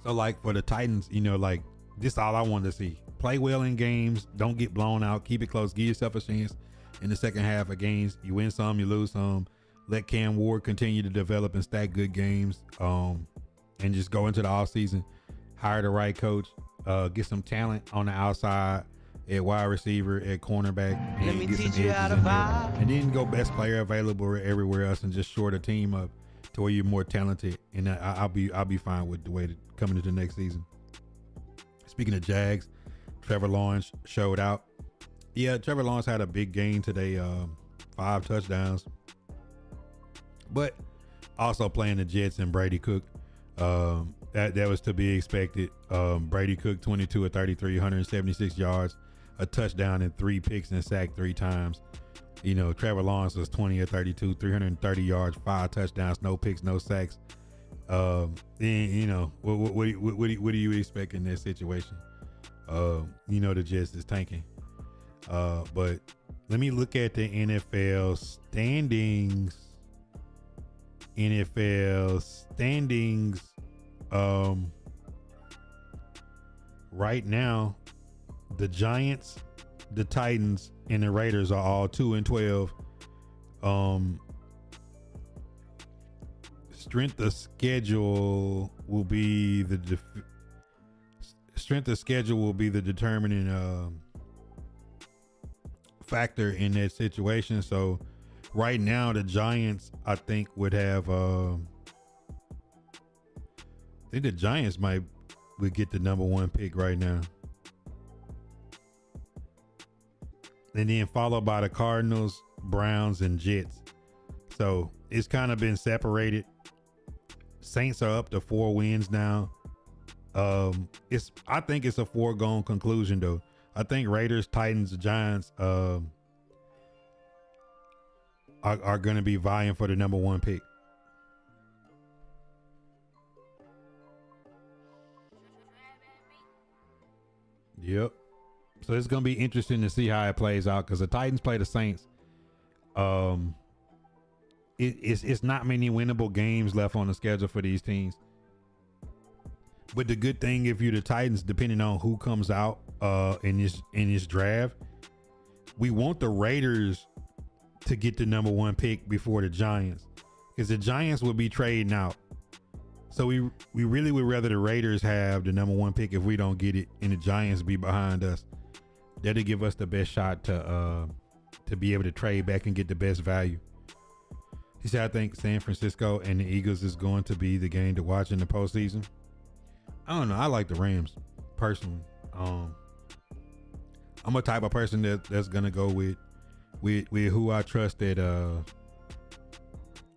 So like for the Titans, you know, like this all I wanted to see. Play well in games, don't get blown out, keep it close, give yourself a chance in the second half of games. You win some, you lose some. Let Cam Ward continue to develop and stack good games. And just go into the offseason, hire the right coach, get some talent on the outside at wide receiver, at cornerback, and Let me get some teach you how edges to in there. vibe. And then go best player available everywhere else and just shore the team up to where you're more talented. And I'll be fine with the way that coming into next season. Speaking of Jags, Trevor Lawrence showed out. Yeah, Trevor Lawrence had a big game today, 5 touchdowns. But also playing the Jets and Brady Cook. That was to be expected. Brady Cook, 22 of 33, 176 yards, a touchdown and 3 picks and sacked 3 times. You know, Trevor Lawrence was 20 of 32, 330 yards, 5 touchdowns, no picks, no sacks. And, you know, what do you expect in this situation? You know, the Jets is tanking. But let me look at the NFL standings. Right now, the Giants, the Titans, and the Raiders are all 2-12. Strength of schedule will be the determining factor in that situation. So right now, the Giants, I think, would have. I think the Giants would get the number 1 pick right now, and then followed by the Cardinals, Browns, and Jets. So it's kind of been separated. Saints are up to 4 wins now. I think it's a foregone conclusion though. I think Raiders, Titans, Giants are going to be vying for the number 1 pick. Yep. So it's going to be interesting to see how it plays out because the Titans play the Saints. It's not many winnable games left on the schedule for these teams. But the good thing, if you're the Titans, depending on who comes out in this draft, we want the Raiders to get the number 1 pick before the Giants, because the Giants will be trading out. So we really would rather the Raiders have the number 1 pick if we don't get it, and the Giants be behind us. That'll give us the best shot to be able to trade back and get the best value. He said, I think San Francisco and the Eagles is going to be the game to watch in the postseason. I don't know. I like the Rams personally. I'm a type of person that's gonna go with who I trust at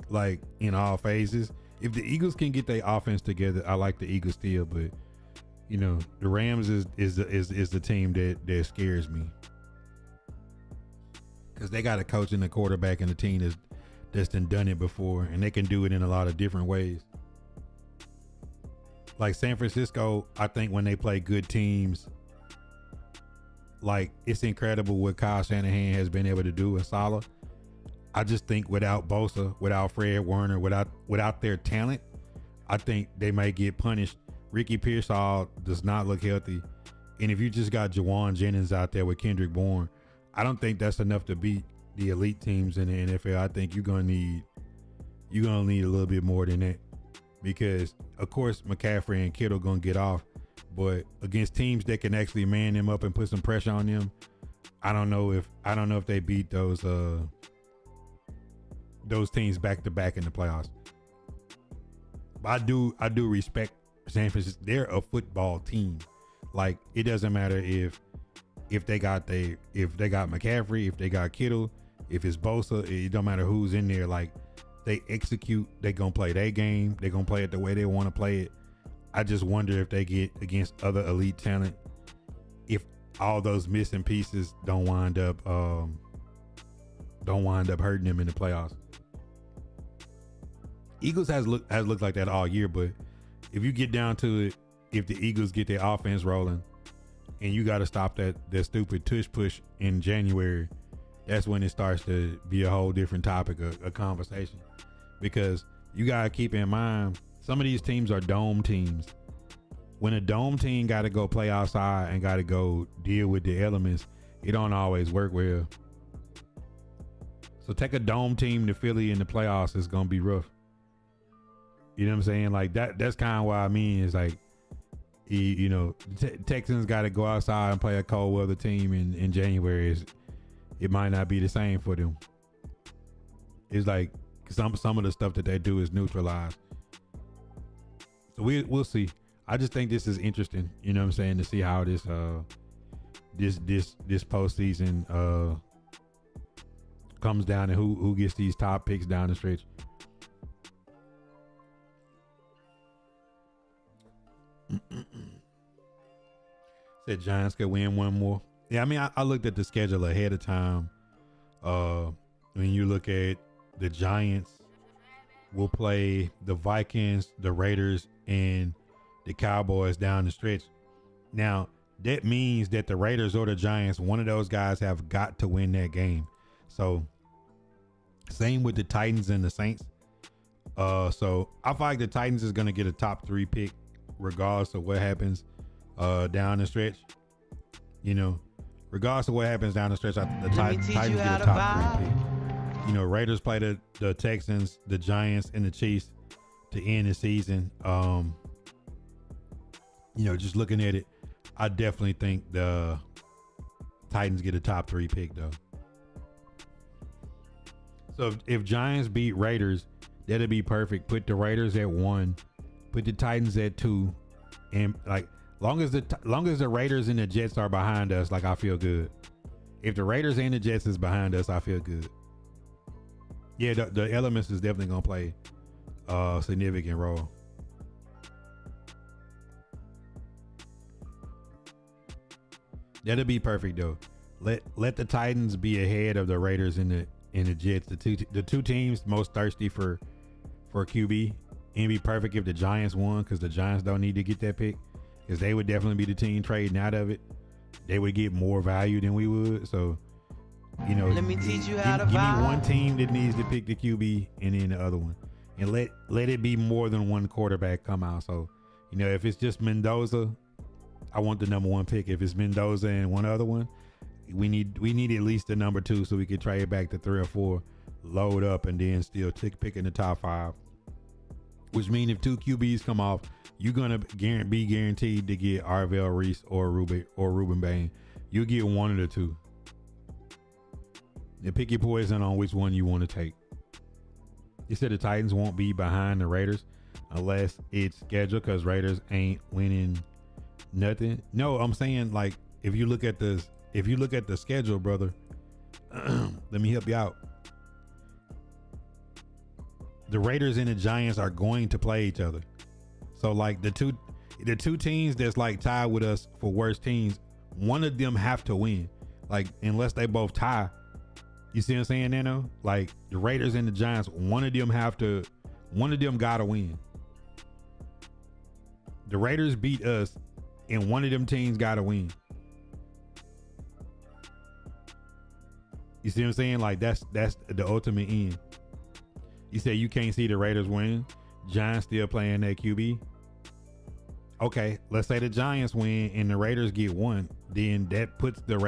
like in all phases. If the Eagles can get their offense together, I like the Eagles still. But you know, the Rams is the team that scares me, because they got a coach and a quarterback and a team that's done it before, and they can do it in a lot of different ways. Like San Francisco, I think when they play good teams, like it's incredible what Kyle Shanahan has been able to do in Saleh. I just think without Bosa, without Fred Warner, without their talent, I think they may get punished. Ricky Pearsall does not look healthy. And if you just got Jawan Jennings out there with Kendrick Bourne, I don't think that's enough to beat the elite teams in the NFL. I think you're gonna need a little bit more than that. Because of course McCaffrey and Kittle gonna get off, but against teams that can actually man them up and put some pressure on them, I don't know if they beat those teams back to back in the playoffs. But I do respect San Francisco, they're a football team. Like, it doesn't matter if they got McCaffrey, if they got Kittle, if it's Bosa, it don't matter who's in there. Like, they execute, they gonna play their game, they gonna play it the way they want to play it. I just wonder if they get against other elite talent, if all those missing pieces don't wind up hurting them in the playoffs. Eagles has looked like that all year, but if you get down to it, if the Eagles get their offense rolling and you got to stop that stupid tush push in January, that's when it starts to be a whole different topic of conversation. Because you got to keep in mind, some of these teams are dome teams. When a dome team got to go play outside and got to go deal with the elements, it don't always work well. So take a dome team to Philly in the playoffs, it's going to be rough. You know what I'm saying? Like that's kind of what I mean. Is like, Texans got to go outside and play a cold weather team in January. It might not be the same for them. It's like some of the stuff that they do is neutralized. So we'll see. I just think this is interesting. You know what I'm saying? To see how this postseason comes down and who gets these top picks down the stretch. Said Giants could win one more. Yeah, I mean, I looked at the schedule ahead of time. When you look at the Giants, will play the Vikings, the Raiders, and the Cowboys down the stretch. Now, that means that the Raiders or the Giants, one of those guys have got to win that game. So, same with the Titans and the Saints. So I feel like the Titans is going to get a top 3 pick regardless of what happens down the stretch. Regardless of what happens down the stretch, the Titans get a top 3 pick. Raiders play the Texans, the Giants, and the Chiefs to end the season. Just looking at it, I definitely think the Titans get a top 3 pick though. So if Giants beat Raiders, that'll be perfect. Put the Raiders at 1, put the Titans at 2, and like long as the Raiders and the Jets are behind us, like I feel good. If the Raiders and the Jets is behind us, I feel good. Yeah, the elements is definitely gonna play a significant role. That'll be perfect though. Let the Titans be ahead of the Raiders and the Jets, the two teams most thirsty for QB. And it'd be perfect if the Giants won, because the Giants don't need to get that pick, because they would definitely be the team trading out of it. They would get more value than we would. So, let me teach you how to give me vibe. one team that needs to pick the QB and then the other one, and let it be more than one quarterback come out. So, if it's just Mendoza, I want the number 1 pick. If it's Mendoza and one other one, we need at least the number 2 so we can trade back to 3 or 4, load up, and then still pick in the top 5. Which means if 2 QBs come off, you're gonna be guaranteed to get Arvell Reese or Ruben Bain. You'll get one of the 2. And pick your poison on which one you want to take. You said the Titans won't be behind the Raiders unless it's scheduled, because Raiders ain't winning nothing. No, I'm saying, like, if you look at the schedule, brother, let me help you out. The Raiders and the Giants are going to play each other. So like the two teams that's like tied with us for worst teams, one of them have to win. Like, unless they both tie. You see what I'm saying, Nano? Like the Raiders and the Giants, one of them gotta win. The Raiders beat us and one of them teams gotta win. You see what I'm saying? Like that's the ultimate end. You say you can't see the Raiders win. Giants still playing that QB. Okay, let's say the Giants win and the Raiders get 1. Then that puts the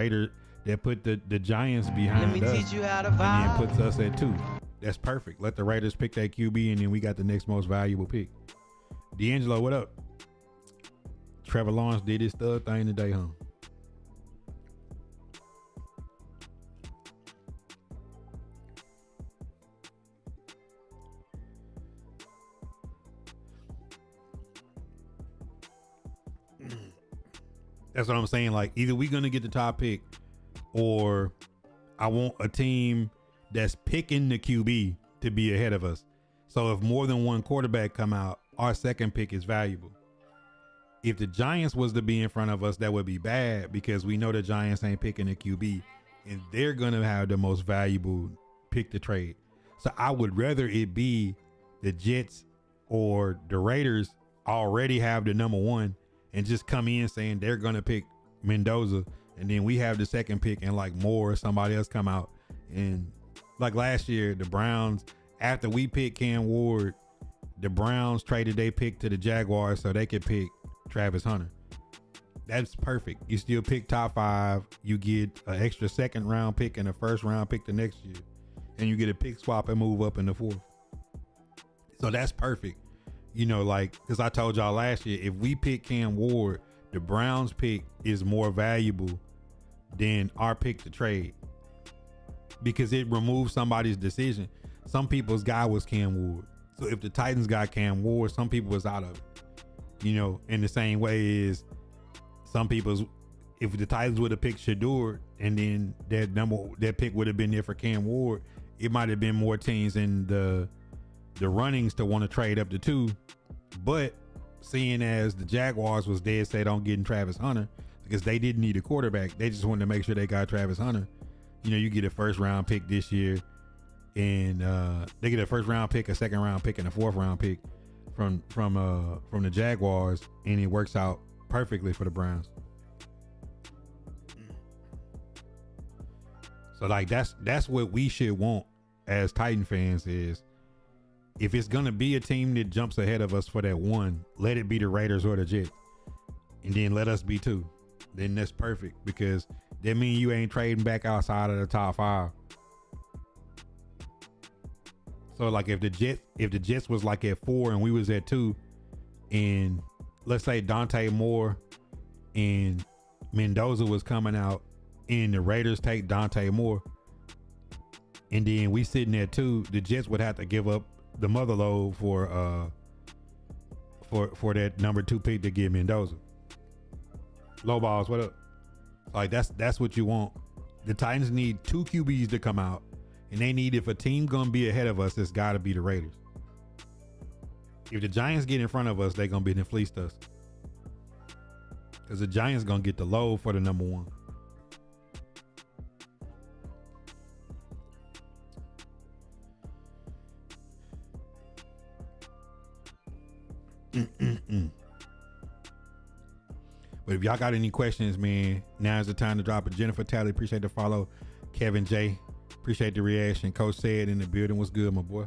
Giants behind us. Let me teach you how to And vibe. then puts us at 2. That's perfect. Let the Raiders pick that QB, and then we got the next most valuable pick. D'Angelo, what up? Trevor Lawrence did his third thing today, huh? That's what I'm saying. Like, either we gonna get the top pick, or I want a team that's picking the QB to be ahead of us. So if more than one quarterback come out, our second pick is valuable. If the Giants was to be in front of us, that would be bad because we know the Giants ain't picking a QB, and they're gonna have the most valuable pick to trade. So I would rather it be the Jets or the Raiders already have the number one and just come in saying they're gonna pick Mendoza, and then we have the second pick and like Moore or somebody else come out. And like last year, the Browns, after we picked Cam Ward, the Browns traded their pick to the Jaguars so they could pick Travis Hunter. That's perfect. You still pick top 5. You get an extra second round pick and a first round pick the next year, and you get a pick swap and move up in the 4th. So that's perfect. You know, like, because I told y'all last year, if we pick Cam Ward, the Browns pick is more valuable than our pick to trade because it removes somebody's decision. Some people's guy was Cam Ward. So if the Titans got Cam Ward, some people was out of it. You know, in the same way as some people's, if the Titans would have picked Shador and then that pick would have been there for Cam Ward, it might have been more teams in the runnings to want to trade up to 2. But seeing as the Jaguars was dead set on getting Travis Hunter because they didn't need a quarterback, they just wanted to make sure they got Travis Hunter. You know, you get a first round pick this year, and they get a first round pick, a second round pick, and a 4th round pick from the Jaguars, and it works out perfectly for the Browns. So like that's what we should want as Titan fans is, if it's gonna be a team that jumps ahead of us for that 1, let it be the Raiders or the Jets, and then let us be 2. Then that's perfect because that means you ain't trading back outside of the top 5. So like if the Jets was like at 4 and we was at 2, and let's say Dante Moore and Mendoza was coming out, and the Raiders take Dante Moore, and then we sitting at 2, the Jets would have to give up the mother load for that number 2 pick to get Mendoza. Low balls, what up? Like that's what you want. The Titans need 2 QBs to come out, and they need, if a team gonna be ahead of us, it's gotta be the Raiders. If the Giants get in front of us, they gonna be in the fleeced us. Cause the Giants gonna get the load for the number 1. But if y'all got any questions, man, now's the time to drop it. Jennifer Talley, appreciate the follow. Kevin J, appreciate the reaction. Coach said in the building, what's good, my boy?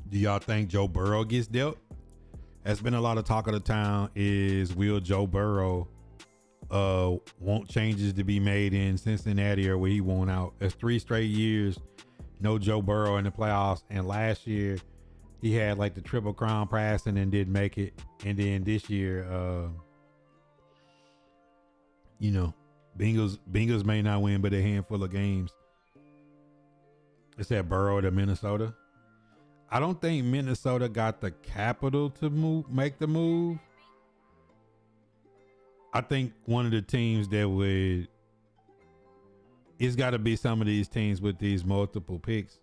Do y'all think Joe Burrow gets dealt? That's been a lot of talk of the town is, will Joe Burrow want changes to be made in Cincinnati or will he want out? That's 3 straight years, no Joe Burrow in the playoffs. And last year he had like the Triple Crown passing and didn't make it. And then this year, you know, Bengals may not win, but a handful of games. It said Burrow to Minnesota. I don't think Minnesota got the capital to make the move. I think one of the teams that would, it's got to be some of these teams with these multiple picks.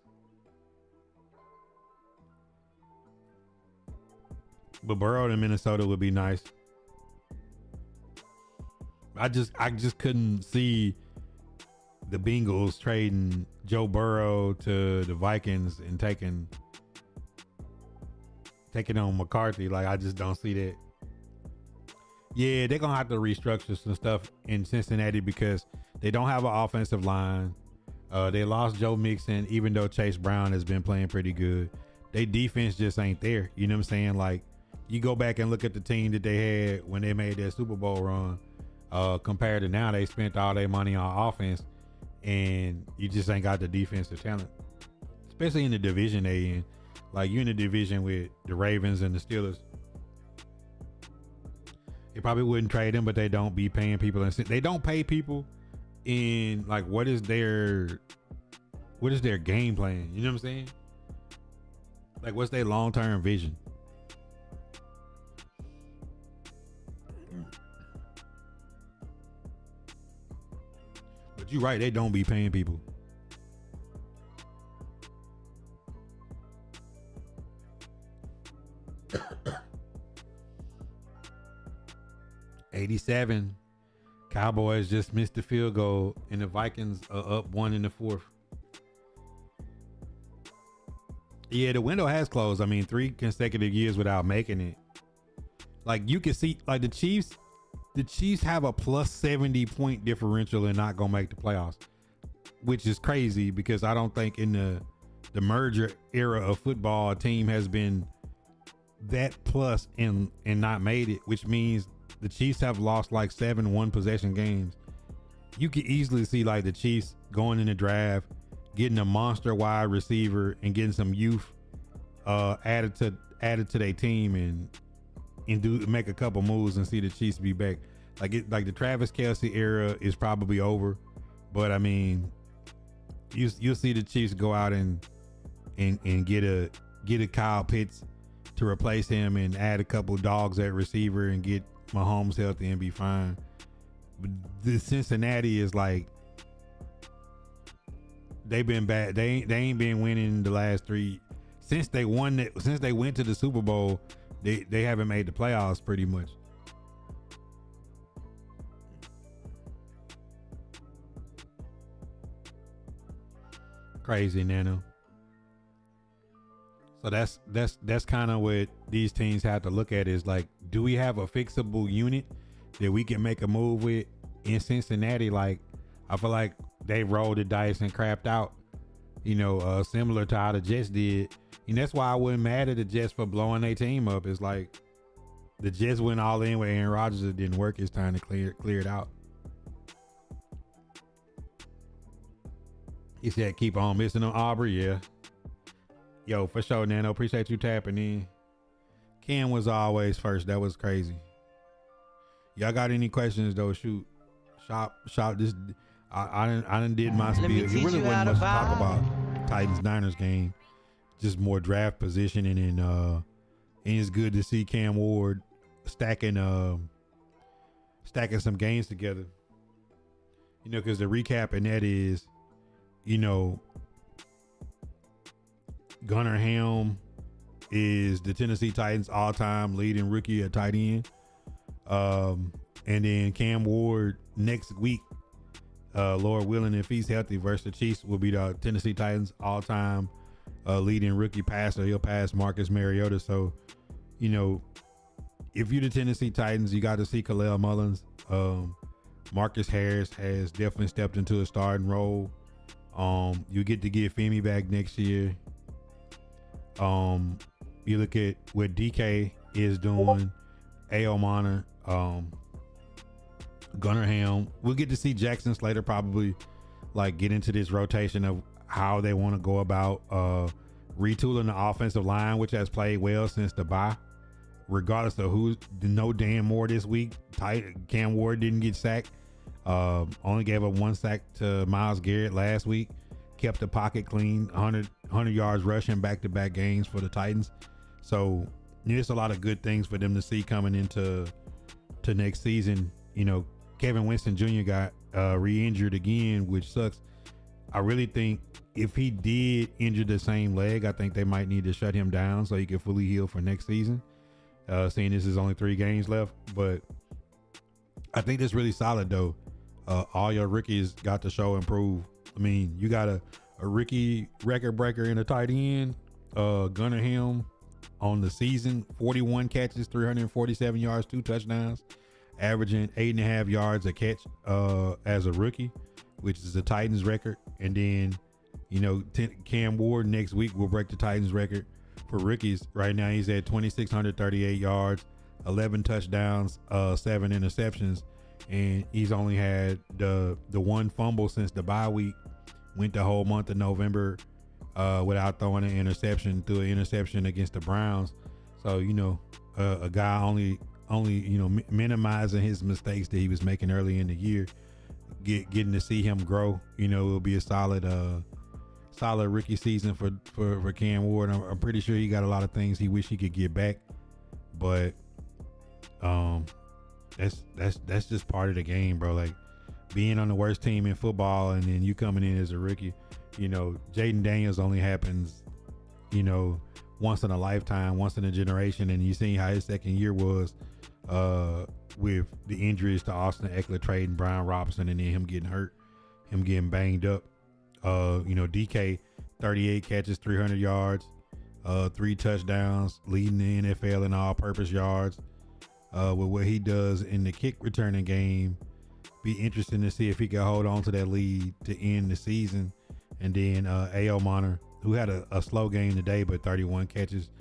But Burrow to Minnesota would be nice. I just couldn't see the Bengals trading Joe Burrow to the Vikings and taking on McCarthy. Like, I just don't see that. Yeah, they're going to have to restructure some stuff in Cincinnati because they don't have an offensive line. They lost Joe Mixon, even though Chase Brown has been playing pretty good. Their defense just ain't there. You know what I'm saying? Like, you go back and look at the team that they had when they made their Super Bowl run. Compared to now, they spent all their money on offense, and you just ain't got the defensive talent, especially in the division they in. Like, you in the division with the Ravens and the Steelers. They probably wouldn't trade him, but they don't be paying people. And they don't pay people in like what is their game plan? You know what I'm saying? Like what's their long-term vision? But you're right, they don't be paying people. '87, Cowboys just missed the field goal, and the Vikings are up 1 in the 4th. Yeah, the window has closed. I mean, 3 consecutive years without making it. Like you can see, like the Chiefs have a plus 70 point differential and not gonna make the playoffs, which is crazy because I don't think in the merger era of football a team has been that plus and not made it, which means the Chiefs have lost like 7 one possession games. You can easily see like the Chiefs going in the draft, getting a monster wide receiver and getting some youth added to their team and make a couple moves and see the Chiefs be back. Like the Travis Kelce era is probably over, but I mean, you'll see the Chiefs go out and get a Kyle Pitts to replace him and add a couple dogs at receiver and get Mahomes healthy and be fine. But the Cincinnati is like they've been bad. They ain't been winning the last 3 since they went to the Super Bowl. They haven't made the playoffs pretty much. Crazy, Nano. So that's kind of what these teams have to look at is like, do we have a fixable unit that we can make a move with in Cincinnati? Like, I feel like they rolled the dice and crapped out, similar to how the Jets did. And that's why I wasn't mad at the Jets for blowing their team up. It's like the Jets went all in with Aaron Rodgers. It didn't work. It's time to clear it out. He said, keep on missing them, Aubrey. Yeah. Yo, for sure, Nano. Appreciate you tapping in. Ken was always first. That was crazy. Y'all got any questions though? Shoot. Shop this. I done did my spiel. It really wasn't much to talk about Titans Niners game. Just more draft positioning and it's good to see Cam Ward stacking some games together. Because the recap in that is, Gunnar Helm is the Tennessee Titans all-time leading rookie at tight end. And then Cam Ward next week, Lord willing, if he's healthy versus the Chiefs, will be the Tennessee Titans all-time leading rookie passer. He'll pass Marcus Mariota. So, if you're the Tennessee Titans, you got to see Khalil Mullins. Marcus Harris has definitely stepped into a starting role. You get to get Femi back next year. You look at what DK is doing, A.O. Monner, Gunnar Helm. We'll get to see Jackson Slater probably like get into this rotation of how they want to go about retooling the offensive line, which has played well since the bye. Regardless of who's no Dan Moore this week, Cam Ward didn't get sacked. Only gave up 1 sack to Myles Garrett last week. Kept the pocket clean, 100 yards rushing back-to-back games for the Titans. So there's a lot of good things for them to see coming into next season. Kevin Winston Jr. got re-injured again, which sucks. I really think if he did injure the same leg, I think they might need to shut him down so he can fully heal for next season. Seeing this is only 3 games left, but I think that's really solid though. All your rookies got to show and prove. I mean, you got a rookie record breaker in a tight end, Gunnar Helm on the season, 41 catches, 347 yards, 2 touchdowns, averaging 8.5 yards a catch as a rookie, which is the Titans record. And then, Cam Ward next week will break the Titans record for rookies. Right now he's at 2,638 yards, 11 touchdowns, 7 interceptions. And he's only had the 1 fumble since the bye week. Went the whole month of November without throwing an interception, threw an interception against the Browns. So, a guy minimizing his mistakes that he was making early in the year, getting to see him grow. It'll be a solid rookie season for Cam Ward. I'm pretty sure he got a lot of things he wish he could get back, but that's just part of the game, bro. Like being on the worst team in football and then you coming in as a rookie. Jaden Daniels only happens, once in a lifetime, once in a generation, and you seen how his second year was with the injuries to Austin Eckler, trading Brian Robinson, and then him getting hurt, him getting banged up. DK, 38 catches, 300 yards, 3 touchdowns, leading the NFL in all-purpose yards. With what he does in the kick returning game, be interesting to see if he can hold on to that lead to end the season. And then A.O. Monter, who had a slow game today, but 31 catches,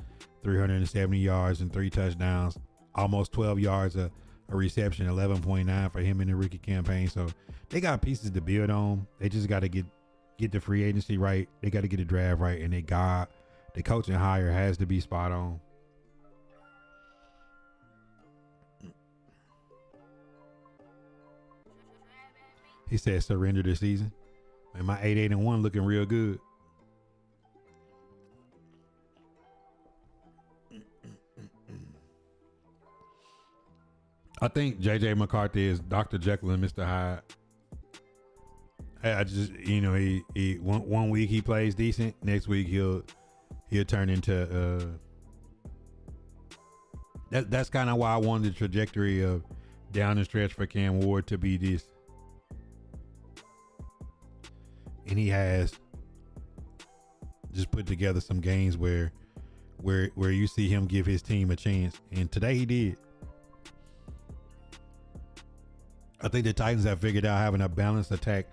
370 yards, and 3 touchdowns, almost 12 yards a reception, 11.9 for him in the rookie campaign. So they got pieces to build on. They just got to get the free agency right. They got to get the draft right, and the coaching hire has to be spot on. He said surrender this season. And my 8-8-1 looking real good. I think JJ McCarthy is Dr. Jekyll and Mr. Hyde. I just, he one week he plays decent, next week he'll turn into that's kind of why I wanted the trajectory of down the stretch for Cam Ward to be this. And he has just put together some games where you see him give his team a chance. And today he did. I think the Titans have figured out having a balanced attack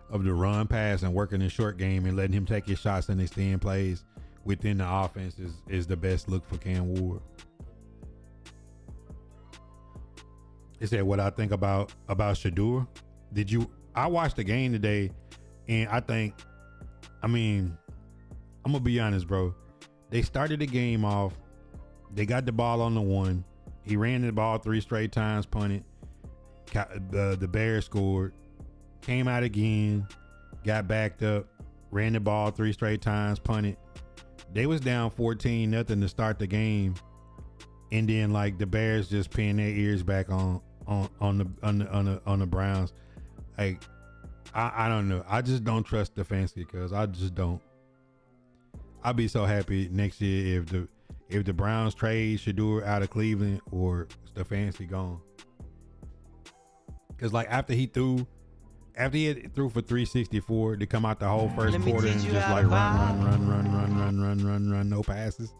of the run, pass, and working the short game and letting him take his shots and extend plays within the offense is the best look for Cam Ward. He said what I think about Shedeur. I watched the game today. And I'm going to be honest, bro. They started the game off. They got the ball on the 1. He ran the ball 3 straight times, punted. The Bears scored. Came out again. Got backed up. Ran the ball 3 straight times, punted. They was down 14-0 to start the game. And then the Bears just pinned their ears back on the Browns. I don't know. I just don't trust Stefanski because I just don't. I'll be so happy next year if the Browns trade Shedeur out of Cleveland or Stefanski gone. Because after he threw for 364 to come out the whole first quarter and just run, no passes.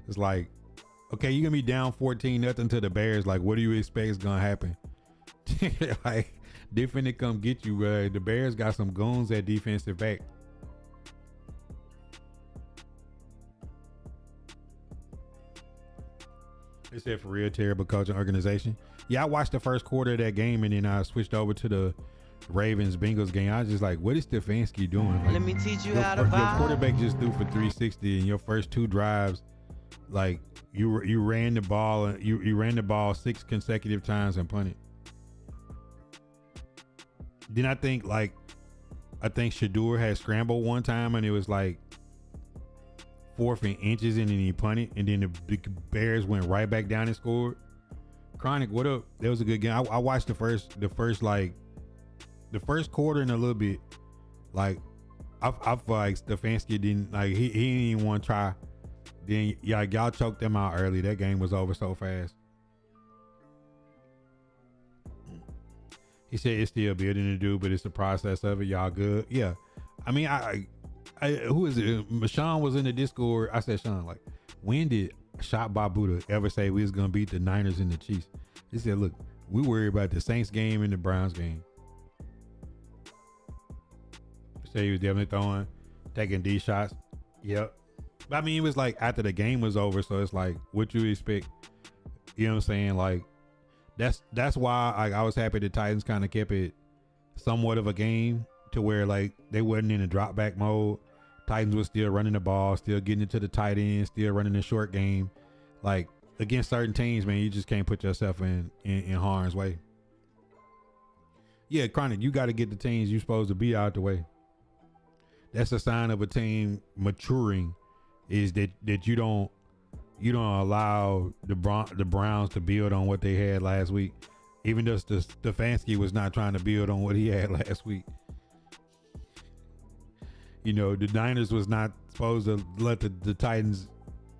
It's okay, you're gonna be down 14-0 to the Bears. What do you expect is gonna happen? They finna come get you. The Bears got some goons at defensive back. They said for real terrible coaching organization. Yeah, I watched the first quarter of that game and then I switched over to the Ravens-Bengals game. I was just what is Stefanski doing? Let me teach you how to vibe. Your quarterback just threw for 360 in your first 2 drives. You ran the ball. You ran the ball 6 consecutive times and punted. Then I think Shedeur had scrambled one time and it was 4th and inches and then he punted and then the Bears went right back down and scored. Chronic, what up? That was a good game. I watched the first quarter and a little bit. I feel like Stefanski didn't he didn't even want to try. Then y'all choked them out early. That game was over so fast. He said it's still building to do, but it's the process of it. Y'all good? Yeah. I mean, I who is it? Sean was in the Discord. I said, Sean, when did Shotbybuddha ever say we was gonna beat the Niners and the Chiefs? He said, look, we worry about the Saints game and the Browns game. He said he was definitely taking D shots. Yep. But I mean, it was after the game was over, so it's what you expect. You know what I'm saying? That's why I was happy the Titans kind of kept it somewhat of a game to where they wasn't in a drop back mode. Titans was still running the ball, still getting it to the tight end, still running the short game. against certain teams, man, you just can't put yourself in harm's way. Yeah, Chronic, you got to get the teams you're supposed to be out the way. That's a sign of a team maturing, is that you don't allow the Browns to build on what they had last week, even though Stefanski was not trying to build on what he had last week. You know, the Niners was not supposed to let the Titans,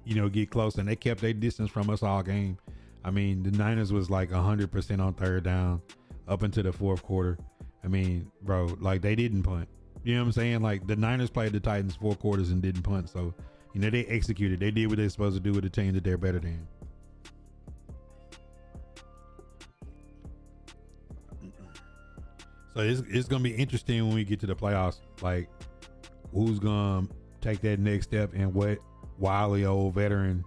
you know, get close, and they kept their distance from us all game. I mean, the Niners was like 100% on third down up into the fourth quarter. I mean, bro, like they didn't punt. You know what I'm saying? Like the Niners played the Titans 4 quarters and didn't punt. So, you know, they executed. They did what they're supposed to do with the team that they're better than. So it's going to be interesting when we get to the playoffs. Like, who's going to take that next step, and what wily old veteran?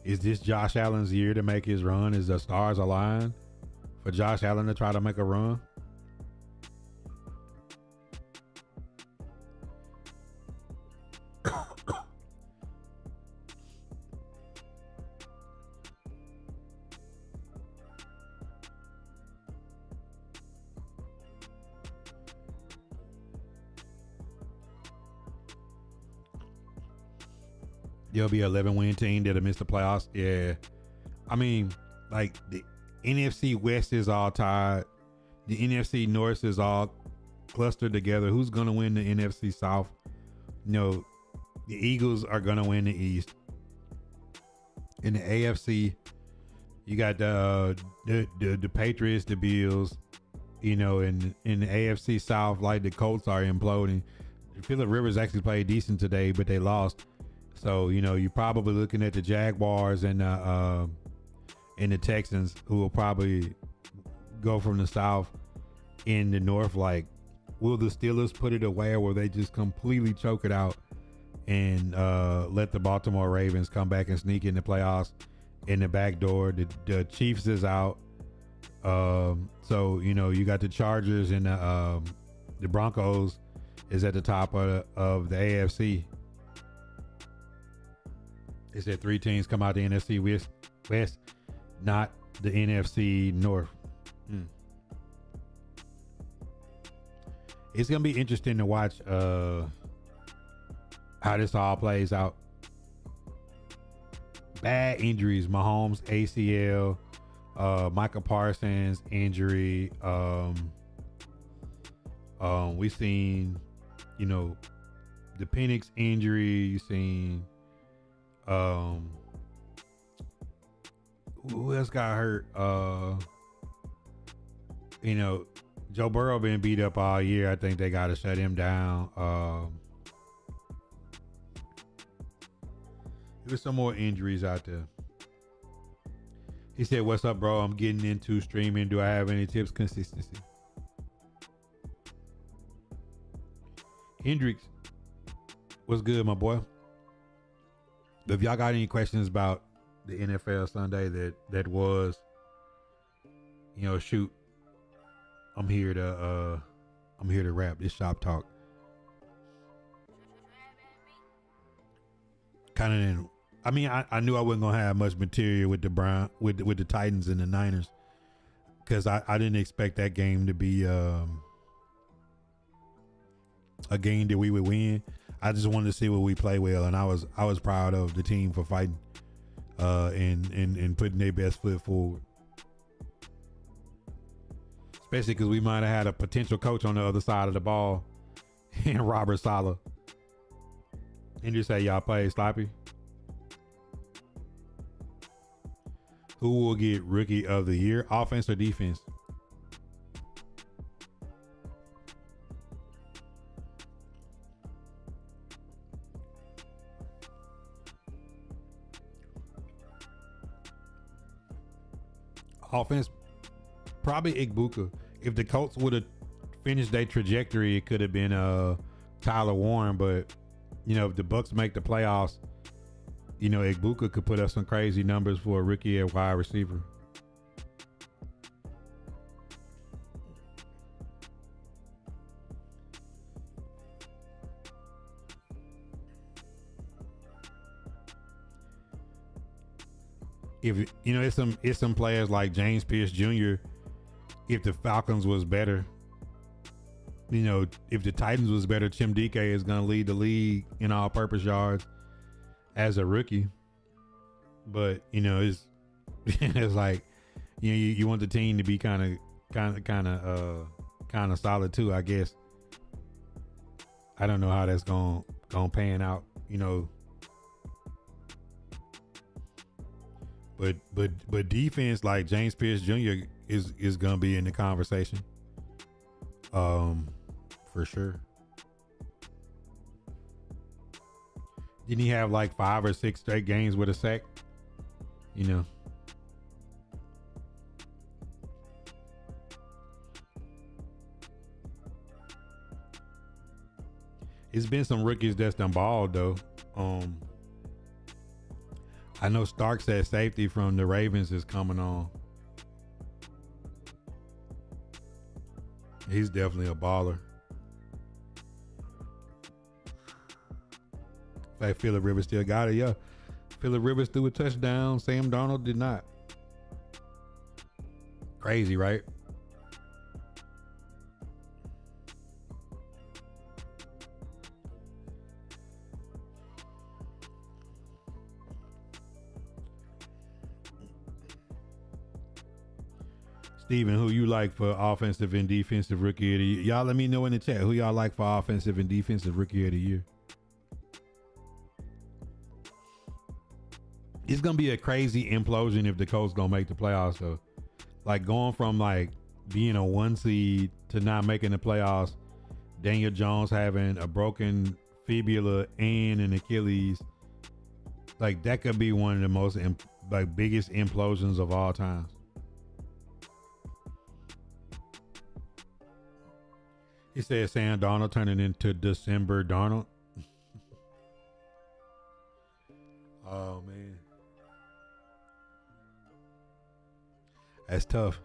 Is this Josh Allen's year to make his run? Is the stars aligned for Josh Allen to try to make a run? There'll be an 11-win team that'll miss the playoffs. Yeah. I mean, like the NFC West is all tied. The NFC North is all clustered together. Who's going to win the NFC South? You know, the Eagles are going to win the East. In the AFC, you got the Patriots, the Bills. You know, in the AFC South, like the Colts are imploding. Phillip Rivers actually played decent today, but they lost. So, you know, you're probably looking at the Jaguars and the Texans, who will probably go from the South in the North. Like, will the Steelers put it away, or will they just completely choke it out and let the Baltimore Ravens come back and sneak in the playoffs in the back door? The Chiefs is out. So, you know, you got the Chargers and the Broncos is at the top of the AFC. They said 3 teams come out the NFC West, not the NFC North. It's going to be interesting to watch how this all plays out. Bad injuries. Mahomes ACL, Micah Parsons injury. We've seen, you know, the Penix injury. You've seen who else got hurt? You know, Joe Burrow been beat up all year. I think they got to shut him down. There's some more injuries out there. He said, "What's up, bro? I'm getting into streaming. Do I have any tips? Consistency." Hendricks, what's good, my boy? If y'all got any questions about the NFL Sunday that was, you know, shoot, I'm here to wrap this shop talk. Kind of, I mean, I knew I wasn't gonna have much material with the with the Titans and the Niners, because I didn't expect that game to be a game that we would win. I just wanted to see what we play well, and I was proud of the team for fighting and putting their best foot forward. Especially because we might have had a potential coach on the other side of the ball in Robert Saleh. And you say y'all play sloppy. Who will get Rookie of the Year, offense or defense? Offense, probably Igbuka. If the Colts would have finished their trajectory, it could have been Tyler Warren. But, you know, if the Bucks make the playoffs, you know, Igbuka could put up some crazy numbers for a rookie at wide receiver. if you know, it's some players like James Pierce Jr. If the Falcons was better, you know, if the Titans was better, Tim DK is going to lead the league in all-purpose yards as a rookie. But you know, it's it's like, you know, you want the team to be kind of solid too, I guess. I don't know how that's gonna pan out, you know. But defense like James Pierce Jr. is gonna be in the conversation. For sure. Didn't he have like 5 or 6 straight games with a sack? You know. It's been some rookies that's done balled though. I know Starks at safety from the Ravens is coming on. He's definitely a baller. In fact, Phillip Rivers still got it, yeah. Phillip Rivers threw a touchdown. Sam Darnold did not. Crazy, right? Steven, who you like for offensive and defensive rookie of the year? Y'all let me know in the chat who y'all like for offensive and defensive rookie of the year. It's gonna be a crazy implosion if the Colts don't make the playoffs though. Like going from like being a 1 seed to not making the playoffs, Daniel Jones having a broken fibula and an Achilles, like that could be one of the most like biggest implosions of all time. He said Sam Darnold turning into December Darnold. Oh man, that's tough.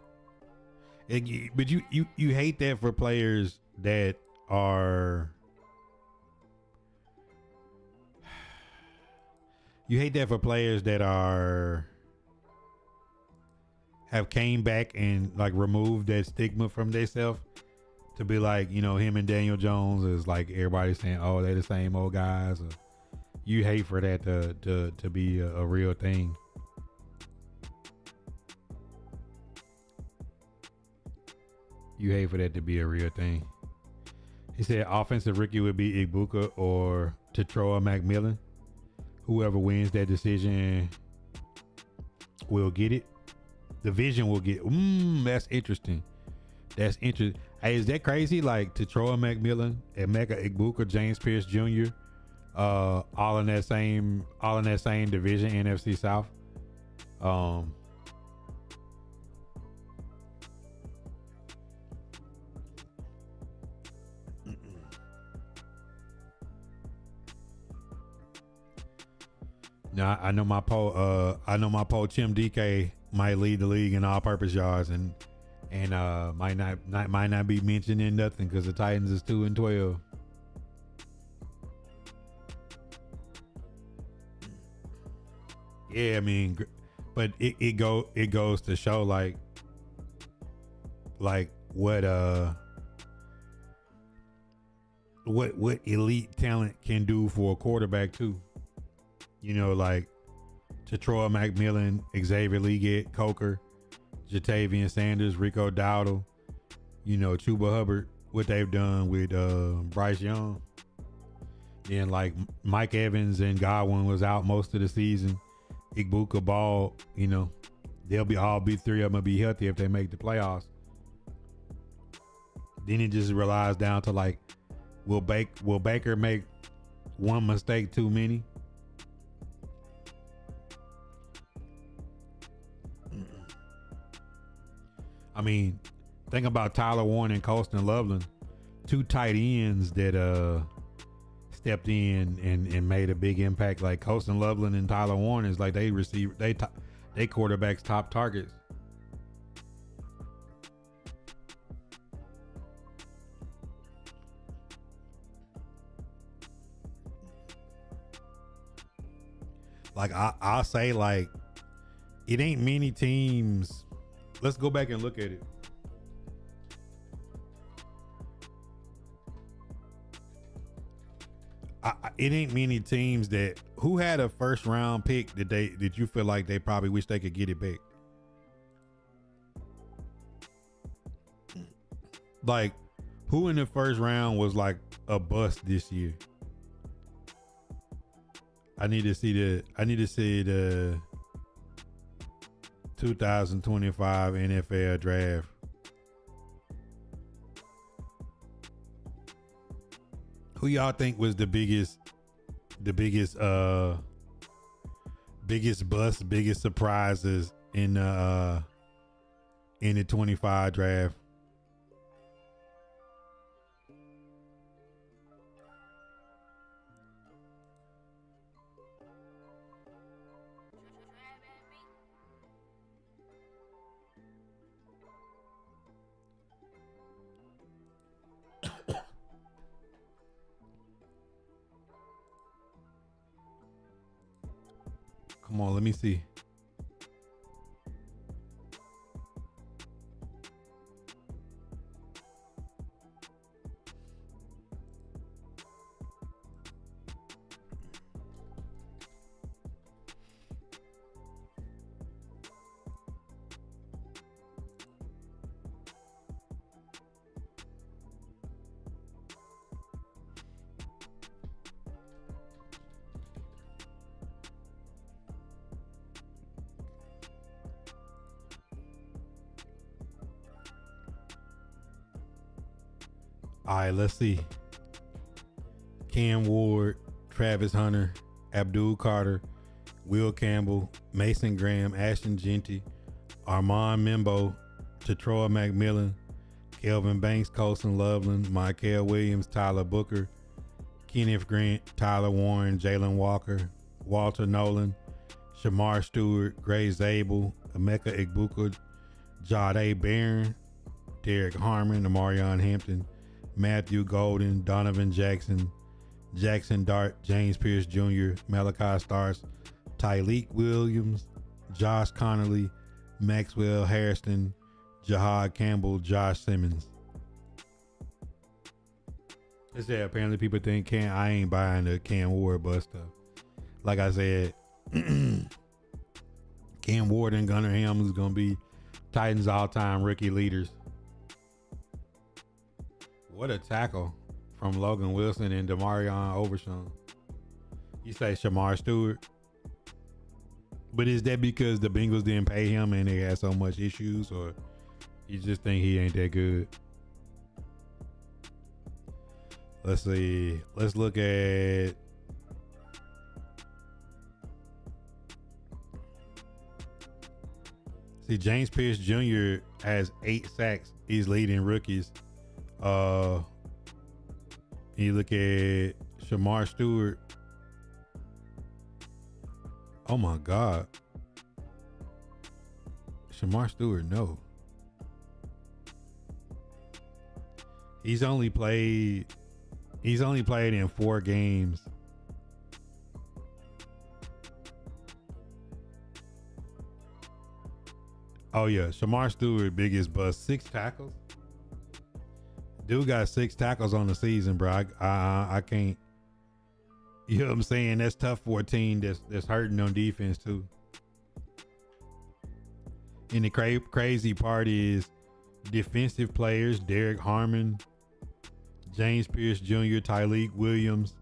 But you hate that for players that are. You hate that for players that are have came back and like removed that stigma from themselves. To be like, you know, him and Daniel Jones is like everybody saying, oh, they're the same old guys. Or you hate for that to be a real thing. You hate for that to be a real thing. He said offensive rookie would be Ibuka or Tetroa McMillan. Whoever wins that decision will get it. Division will get. That's interesting. That's interesting. Hey, is that crazy? Like Tetroa McMillan, Emeka Egbuka, James Pierce Jr., all in that same division, NFC South. Now I know my poll. Tim DK might lead the league in all-purpose yards and might not be mentioned in nothing because the Titans is 2-12. Yeah, I mean, but it goes to show like what elite talent can do for a quarterback too. You know, like Tetroa McMillan, Xavier Legette, Coker, Jatavian Sanders, Rico Dowdle, you know, Chuba Hubbard, what they've done with Bryce Young. And like Mike Evans and Godwin was out most of the season. Igbuka Ball, you know, they'll be 3 of them will be healthy if they make the playoffs. Then it just relies down to like, will Baker make one mistake too many? I mean, think about Tyler Warren and Colston Loveland, 2 tight ends that stepped in and made a big impact. Like Colston Loveland and Tyler Warren is like they quarterbacks top targets. Like I'll say like It ain't many teams. Let's go back and look at it. It ain't many teams that who had a first round pick that you feel like they probably wish they could get it back. Like who in the first round was like a bust this year? I need to see the 2025 NFL draft. Who y'all think was the biggest bust, biggest surprises in the 25 draft? Come on, let me see. All right, let's see. Cam Ward, Travis Hunter, Abdul Carter, Will Campbell, Mason Graham, Ashton Genty, Armand Membo, Tetroy McMillan, Kelvin Banks, Colson Loveland, Michael Williams, Tyler Booker, Kenneth Grant, Tyler Warren, Jalen Walker, Walter Nolan, Shamar Stewart, Gray Zabel, Emeka Egbuka, Jade Barron, Derek Harmon, Amarion Hampton, Matthew Golden, Donovan Jackson, Jackson Dart, James Pierce Jr., Malachi Starks, Tyleek Williams, Josh Connolly, Maxwell Hairston, Jahad Campbell, Josh Simmons. They said apparently people think I ain't buying the Cam Ward bust stuff. Like I said, Cam Ward and Gunnar Helms is gonna be Titans all-time rookie leaders. What a tackle from Logan Wilson and Demarion Overshown. You say Shamar Stewart, but is that because the Bengals didn't pay him and they had so much issues, or you just think he ain't that good? Let's see. Let's look at James Pierce Jr. has 8 sacks. He's leading rookies. You look at Shamar Stewart. Oh my God. Shamar Stewart, no. He's only played in 4 games. Oh yeah, Shamar Stewart, biggest bust, 6 tackles. Dude got 6 tackles on the season, bro. I can't. You know what I'm saying? That's tough for a team that's hurting on defense too. And the crazy part is defensive players: Derek Harmon, James Pierce Jr., Tyleek Williams.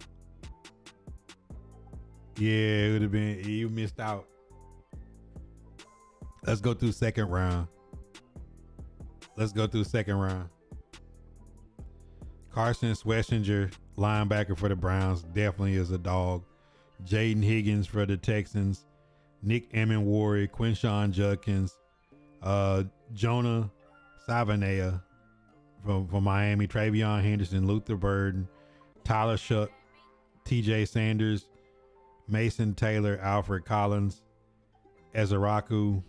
Yeah, it would have been. You missed out. Let's go through second round. Carson Schlesinger, linebacker for the Browns, definitely is a dog. Jaden Higgins for the Texans. Nick Amenwari, Quinshawn Judkins, Jonah Savanea from Miami, Travion Henderson, Luther Burden, Tyler Shuck, TJ Sanders, Mason Taylor, Alfred Collins, Ezeraku,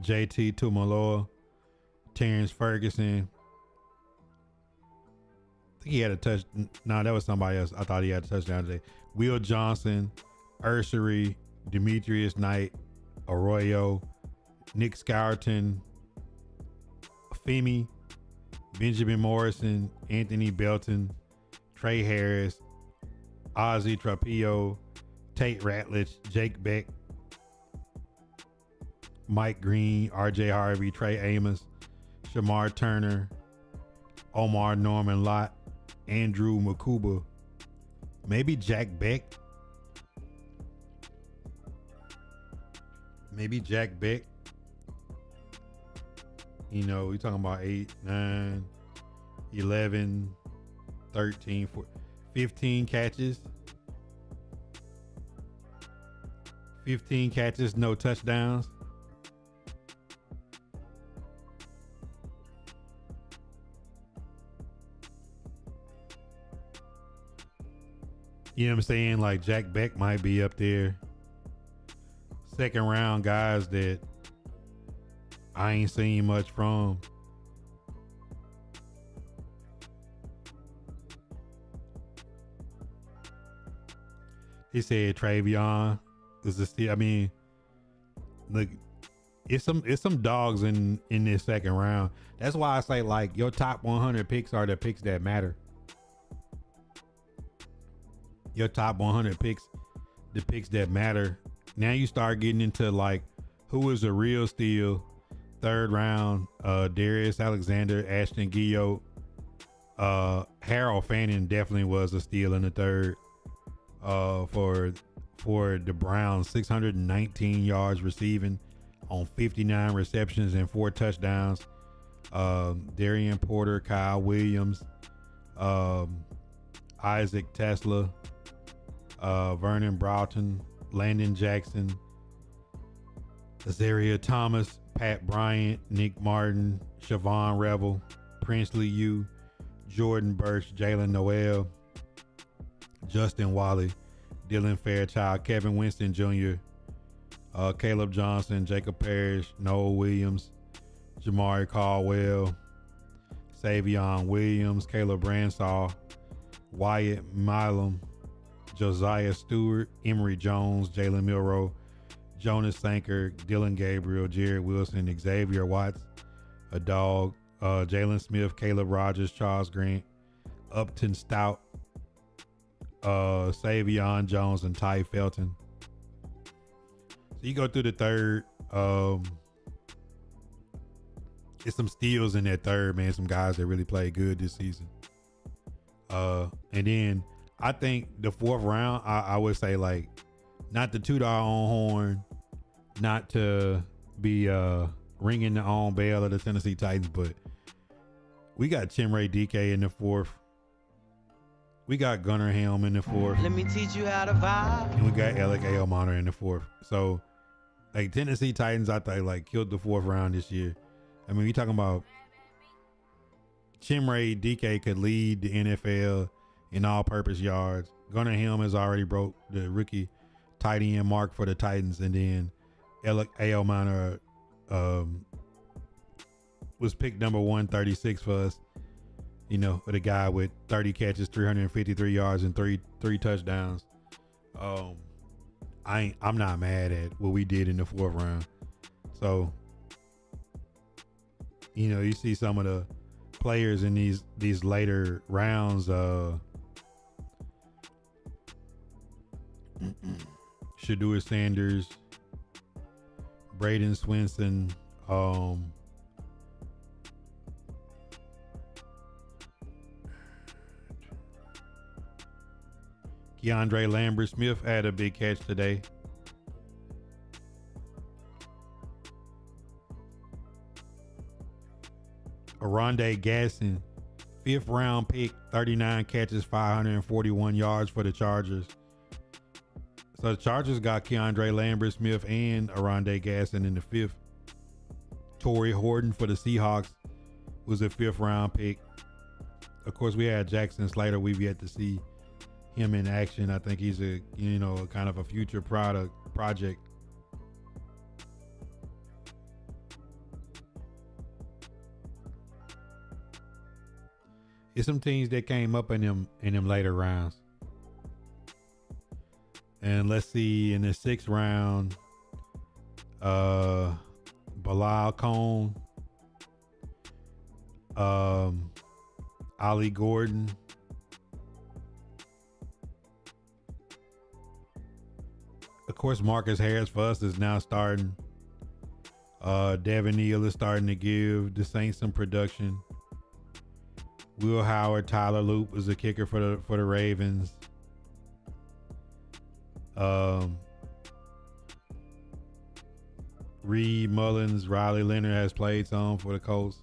JT Tumaloa, Terrence Ferguson. I think he had a touch. No, that was somebody else. I thought he had a touchdown today. Will Johnson, Ursery, Demetrius Knight, Arroyo, Nick Scourton, Femi, Benjamin Morrison, Anthony Belton, Trey Harris, Ozzy Trapillo, Tate Ratledge, Jake Beck, Mike Green, RJ Harvey, Trey Amos, Shamar Turner, Omar Norman Lott, Andrew Makuba, maybe Jack Beck. Maybe Jack Beck. You know, we're talking about 8, 9, 11, 13, 14, 15 catches. 15 catches, no touchdowns. You know what I'm saying? Like Jack Beck might be up there. Second round guys that I ain't seen much from. He said Travion is the steal. I mean, look, it's some dogs in this second round. That's why I say like your top 100 picks are the picks that matter. Your top 100 picks, the picks that matter. Now you start getting into like who is a real steal. Third round, Darius Alexander, Ashton Gillotte, Harold Fanning definitely was a steal in the third. For the Browns, 619 yards receiving on 59 receptions and 4 touchdowns. Darian Porter, Kyle Williams, Isaac Tesla, Vernon Broughton, Landon Jackson, Azaria Thomas, Pat Bryant, Nick Martin, Siobhan Revel, Princely U, Jordan Burch, Jalen Noel, Justin Wally, Dylan Fairchild, Kevin Winston Jr., Caleb Johnson, Jacob Parrish, Noah Williams, Jamari Caldwell, Savion Williams, Caleb Bransaw, Wyatt Milam, Josiah Stewart, Emory Jones, Jalen Milroe, Jonas Sanker, Dylan Gabriel, Jared Wilson, Xavier Watts, a dog, Jalen Smith, Caleb Rogers, Charles Grant, Upton Stout, Savion Jones, and Ty Felton. So you go through the third. It's some steals in that third, man. Some guys that really played good this season. And then I think the fourth round, I would say like not to toot our own horn, not to be ringing the own bell of the Tennessee Titans, but we got Chimray DK in the fourth. We got Gunnar Helm in the fourth. Let me teach you how to vibe. And we got Alec Almonter in the fourth. So like Tennessee Titans, I thought like killed the fourth round this year. I mean, we talking about Chimray DK could lead the NFL in all-purpose yards. Gunnar Helm has already broke the rookie tight end mark for the Titans, and then Alec Almonter was picked number 136 for us. You know, with a guy with 30 catches, 353 yards, and three touchdowns. I'm not mad at what we did in the fourth round. So, you know, you see some of the players in these later rounds. Shedeur Sanders, Braden Swinson, Keandre Lambert Smith had a big catch today. Aronde Gasson, 5th round pick, 39 catches, 541 yards for the Chargers. So the Chargers got Keandre Lambert Smith and Aronde Gasson in the 5th. Torrey Horton for the Seahawks was a 5th round pick. Of course, we had Jackson Slater. We've yet to see him in action. I think he's a, you know, kind of a future project. It's some teams that came up in them later rounds. And let's see, in the 6th round, Bilal Cohn, Ollie Gordon, of course Marcus Harris for us is now starting. Devin Neal is starting to give the Saints some production. Will Howard, Tyler Loop is a kicker for the Ravens. Reed Mullins, Riley Leonard has played some for the Colts.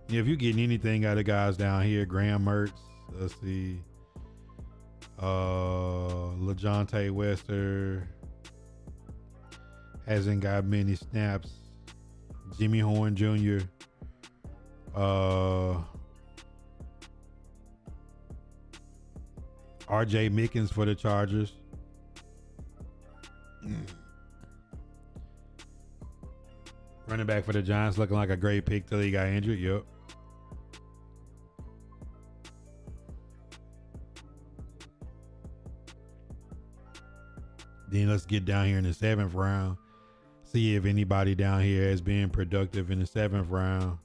Yeah, if you're getting anything out of guys down here, Graham Mertz, let's see, LaJohntay Wester hasn't got many snaps. Jimmy Horn Jr., RJ Mickens for the Chargers. Running back for the Giants looking like a great pick till he got injured. Yep. Then let's get down here in the 7th round. See if anybody down here has been productive in the 7th round.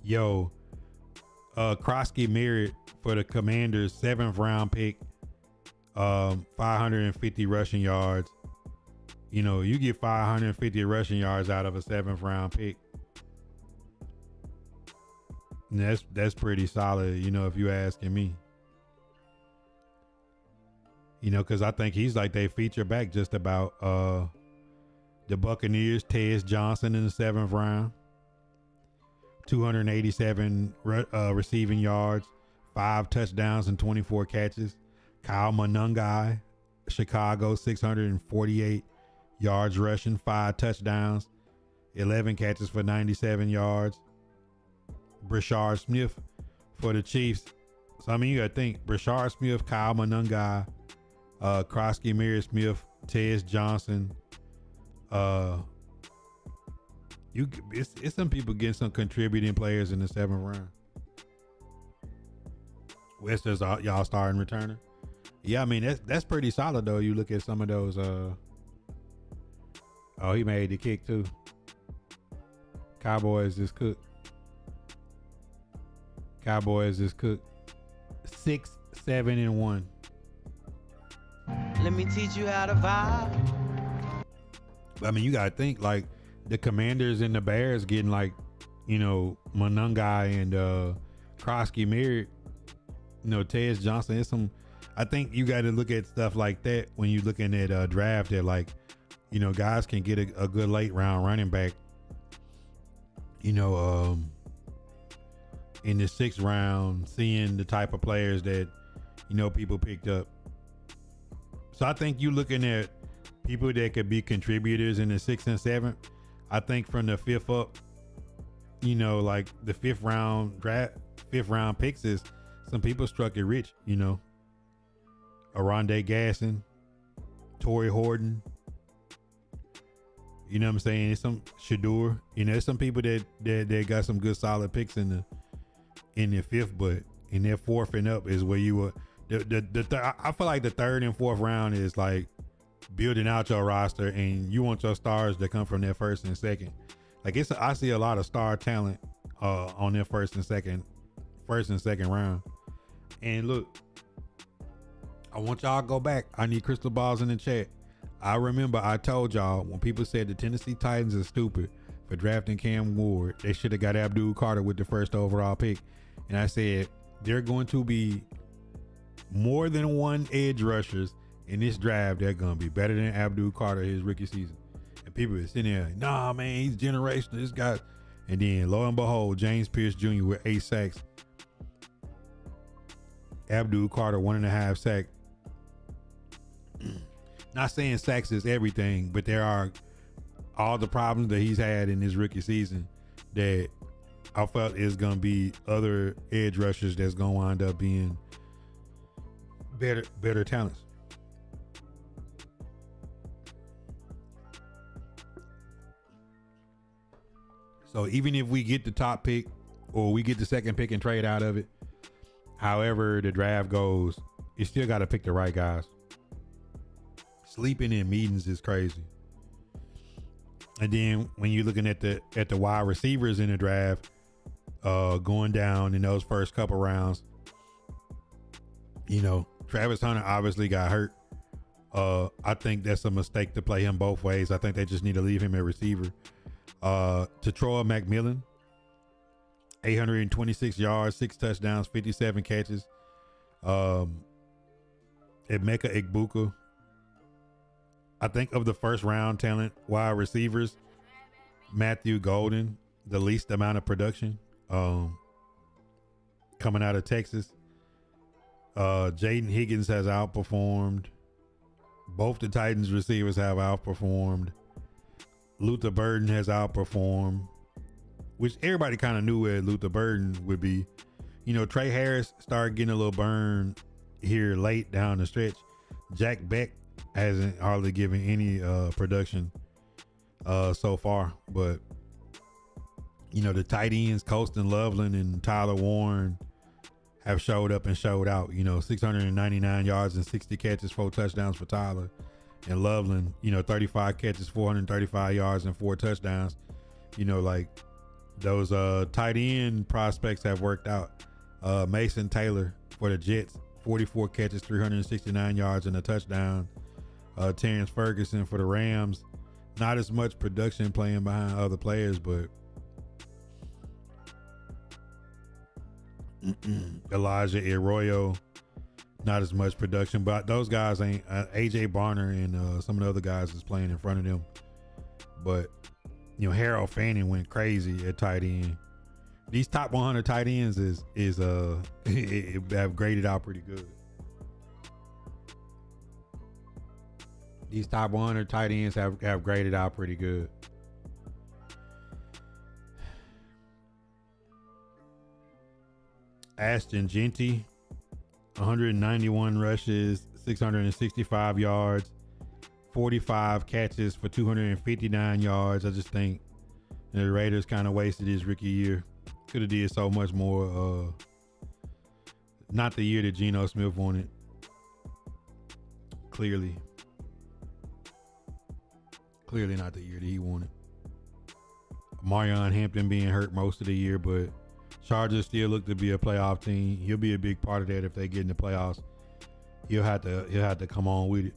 Yo, Krosky Merritt for the Commanders, 7th round pick, 550 rushing yards. You know, you get 550 rushing yards out of a 7th round pick. And that's pretty solid, you know, if you asking me. You know, because I think he's like they feature back just about. The Buccaneers, Tez Johnson in the 7th round. 287 receiving yards, 5 touchdowns and 24 catches. Kyle Monangai, Chicago, 648 yards rushing, 5 touchdowns, 11 catches for 97 yards. Brashard Smith for the Chiefs. So, I mean, you got to think Brashard Smith, Kyle Monangai, Krosky Merritt Smith, Tez Johnson, it's some people getting some contributing players in the 7th round. Wester's y'all starting returner. Yeah, I mean that's pretty solid though. You look at some of those. Oh, he made the kick too. Cowboys is cooked. 6-7-1. Let me teach you how to vibe. I mean, you gotta think like the Commanders and the Bears getting like, you know, Monangai and Krosky Merritt, you know, Tez Johnson. It's some. I think you got to look at stuff like that when you're looking at draft. That like, you know, guys can get a good late round running back. You know, in the 6th round, seeing the type of players that, you know, people picked up. So I think you looking at people that could be contributors in the 6th and 7th. I think from the 5th up, you know, like the 5th round picks is some people struck it rich, you know. Aronde Gasson, Torrey Horton. You know what I'm saying? It's some Shadur. You know, there's some people that got some good solid picks in the 5th, but in their 4th and up is where you were. I feel like the 3rd and 4th round is like building out your roster, and you want your stars to come from their 1st and 2nd. Like I see a lot of star talent on their 1st and 2nd round. And look, I want y'all to go back. I need crystal balls in the chat. I remember I told y'all when people said the Tennessee Titans are stupid for drafting Cam Ward, they should have got Abdul Carter with the 1st overall pick. And I said they're going to be more than one edge rushers in this draft. They're going to be better than Abdul Carter his rookie season. And people are sitting there, nah, man, he's generational. This guy. And then lo and behold, James Pierce Jr. with 8 sacks. Abdul Carter 1.5 sacks. Not saying sacks is everything, but there are all the problems that he's had in his rookie season that I felt is going to be other edge rushers that's going to wind up being better talents. So even if we get the top pick or we get the 2nd pick and trade out of it, however the draft goes, you still got to pick the right guys. Sleeping in meetings is crazy. And then when you're looking at the wide receivers in the draft, going down in those first couple rounds, you know, Travis Hunter obviously got hurt. I think that's a mistake to play him both ways. I think they just need to leave him at receiver. Troy McMillan, 826 yards, 6 touchdowns, 57 catches. Emeka Egbuka, I think of the first round talent wide receivers, Matthew Golden, the least amount of production coming out of Texas. Jaden Higgins has outperformed. Both the Titans receivers have outperformed. Luther Burden has outperformed, which everybody kind of knew where Luther Burden would be. You know, Trey Harris started getting a little burn here late down the stretch. Jack Beck hasn't hardly given any production so far, but you know, the tight ends Colston Loveland and Tyler Warren have showed up and showed out. You know, 699 yards and 60 catches, 4 touchdowns for Tyler. And Loveland, you know, 35 catches, 435 yards and 4 touchdowns. You know, like those tight end prospects have worked out. Mason Taylor for the Jets, 44 catches, 369 yards and a touchdown. Terrence Ferguson for the Rams, not as much production playing behind other players, but Elijah Arroyo, not as much production, but those guys ain't. AJ Barner and some of the other guys is playing in front of them. But you know, Harold Fanning went crazy at tight end. These top 100 tight ends have graded out pretty good. These top 100 tight ends have graded out pretty good. Ashton Genty, 191 rushes, 665 yards, 45 catches for 259 yards. I just think the Raiders kind of wasted his rookie year. Could have did so much more. Not the year that Geno Smith wanted. Clearly not the year that he wanted. Marion Hampton being hurt most of the year, but Chargers still look to be a playoff team. He'll be a big part of that if they get in the playoffs. He'll have to come on with it.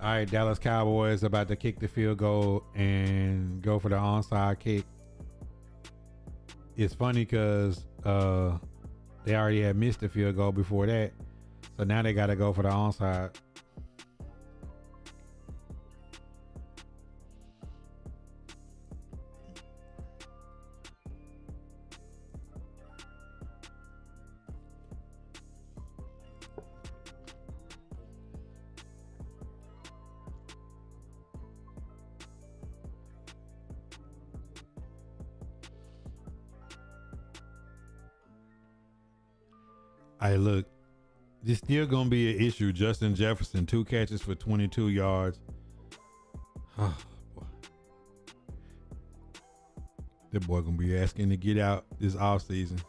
All right, Dallas Cowboys about to kick the field goal and go for the onside kick. It's funny because they already had missed the field goal before that, so now they got to go for the onside. Hey, look, this still gonna be an issue. Justin Jefferson, 2 catches for 22 yards. Oh, boy. That boy gonna be asking to get out this offseason.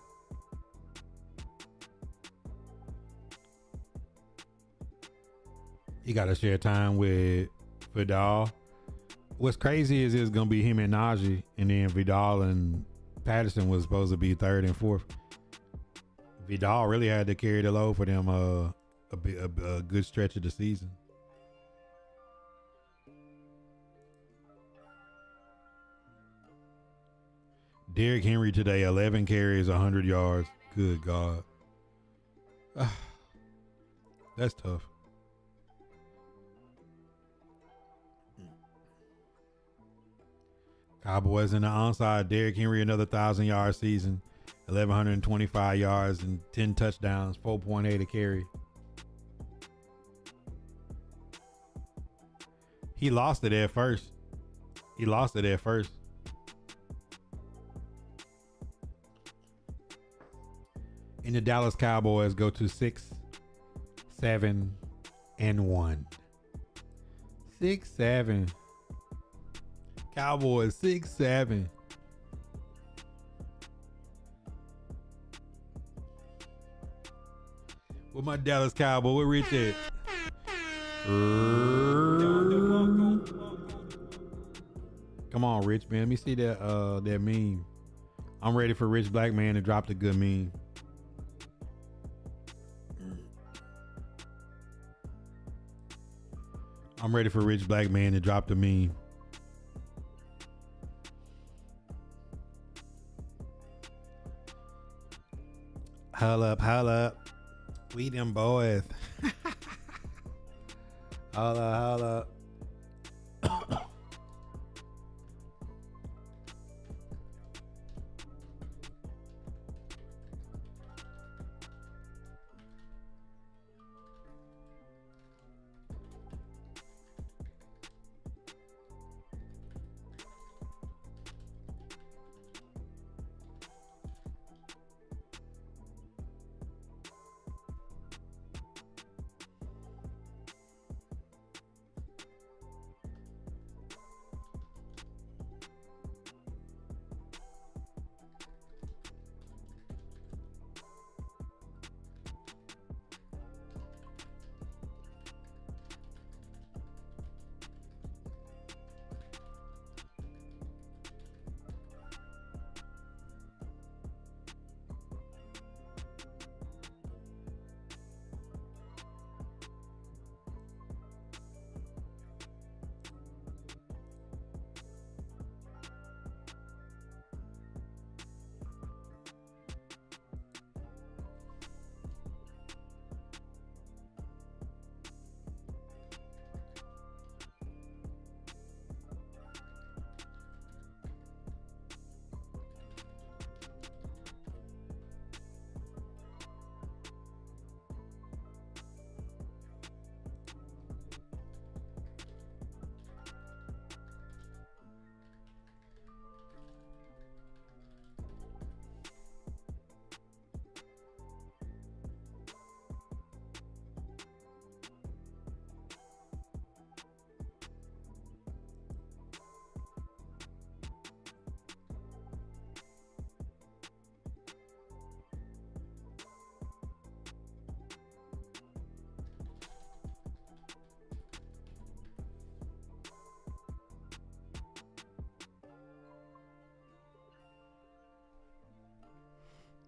He gotta share time with Vidal. What's crazy is it's gonna be him and Najee, and then Vidal and Patterson was supposed to be 3rd and 4th. Vidal really had to carry the load for them a good stretch of the season. Derrick Henry today, 11 carries, 100 yards. Good God. That's tough. Cowboys in the onside. Derrick Henry, another 1,000-yard season. 1,125 yards and 10 touchdowns, 4.8 a carry. He lost it at first. And the Dallas Cowboys go to 6-7-1. 6-7. Cowboys 6-7. Where my Dallas Cowboy? Where Rich at? Come on, Rich, man. Let me see that that meme. I'm ready for Rich Black Man to drop the good meme. I'm ready for Rich Black Man to drop the meme. Holla up, holla up. We them boys. Holla, holla.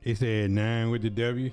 He said 9 with the W.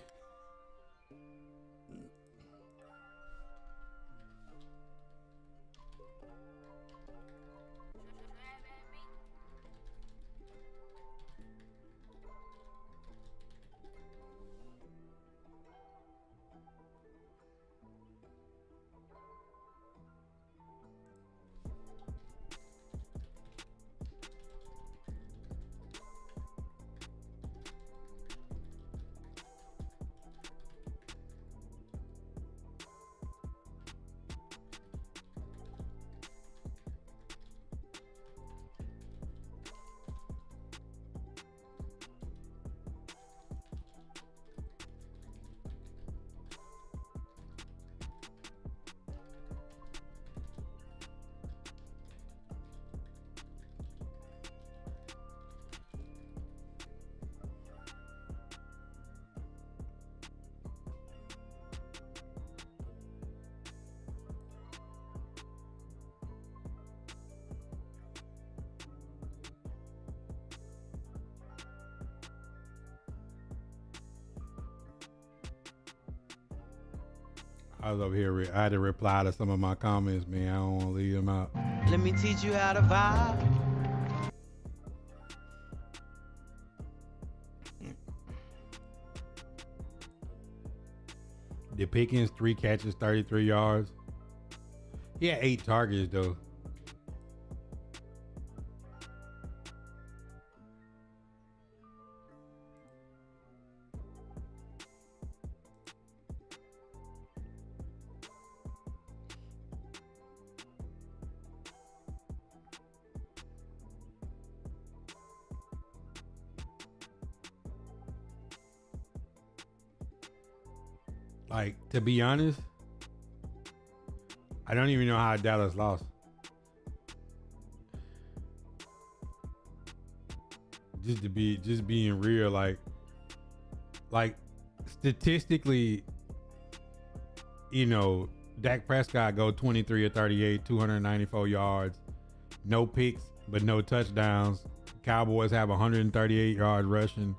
I was over here. I had to reply to some of my comments, man. I don't want to leave them out. Let me teach you how to vibe. The Pickens, 3 catches, 33 yards. He had 8 targets, though. Like, to be honest, I don't even know how Dallas lost. Just being real, like statistically, Dak Prescott go 23 or 38, 294 yards, no picks, but no touchdowns. Cowboys have 138 yards rushing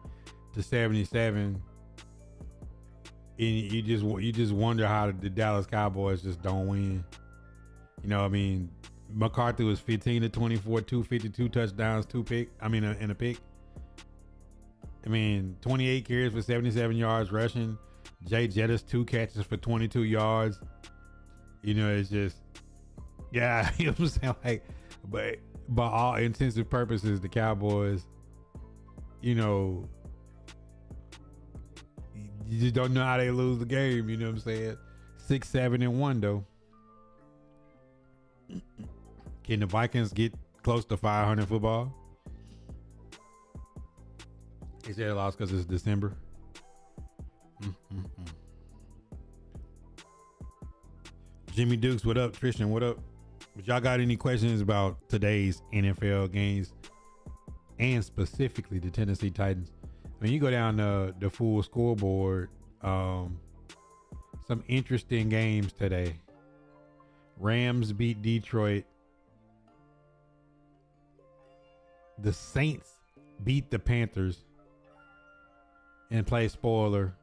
to 77. And you just wonder how the Dallas Cowboys just don't win. McCarthy was 15 to 24, 252 touchdowns, and a pick. 28 carries for 77 yards rushing. Jay Jettis 2 catches for 22 yards. It's just, yeah, you know what I'm saying? Like, but by all intensive purposes, the Cowboys, you just don't know how they lose the game. You know what I'm saying? 6-7-1 though. Can the Vikings get close to 500 football? They said they lost because it's December. Jimmy Dukes, what up? Tristan, what up? But y'all got any questions about today's NFL games and specifically the Tennessee Titans? When you go down the full scoreboard, some interesting games today. Rams beat Detroit. The Saints beat the Panthers and play spoiler.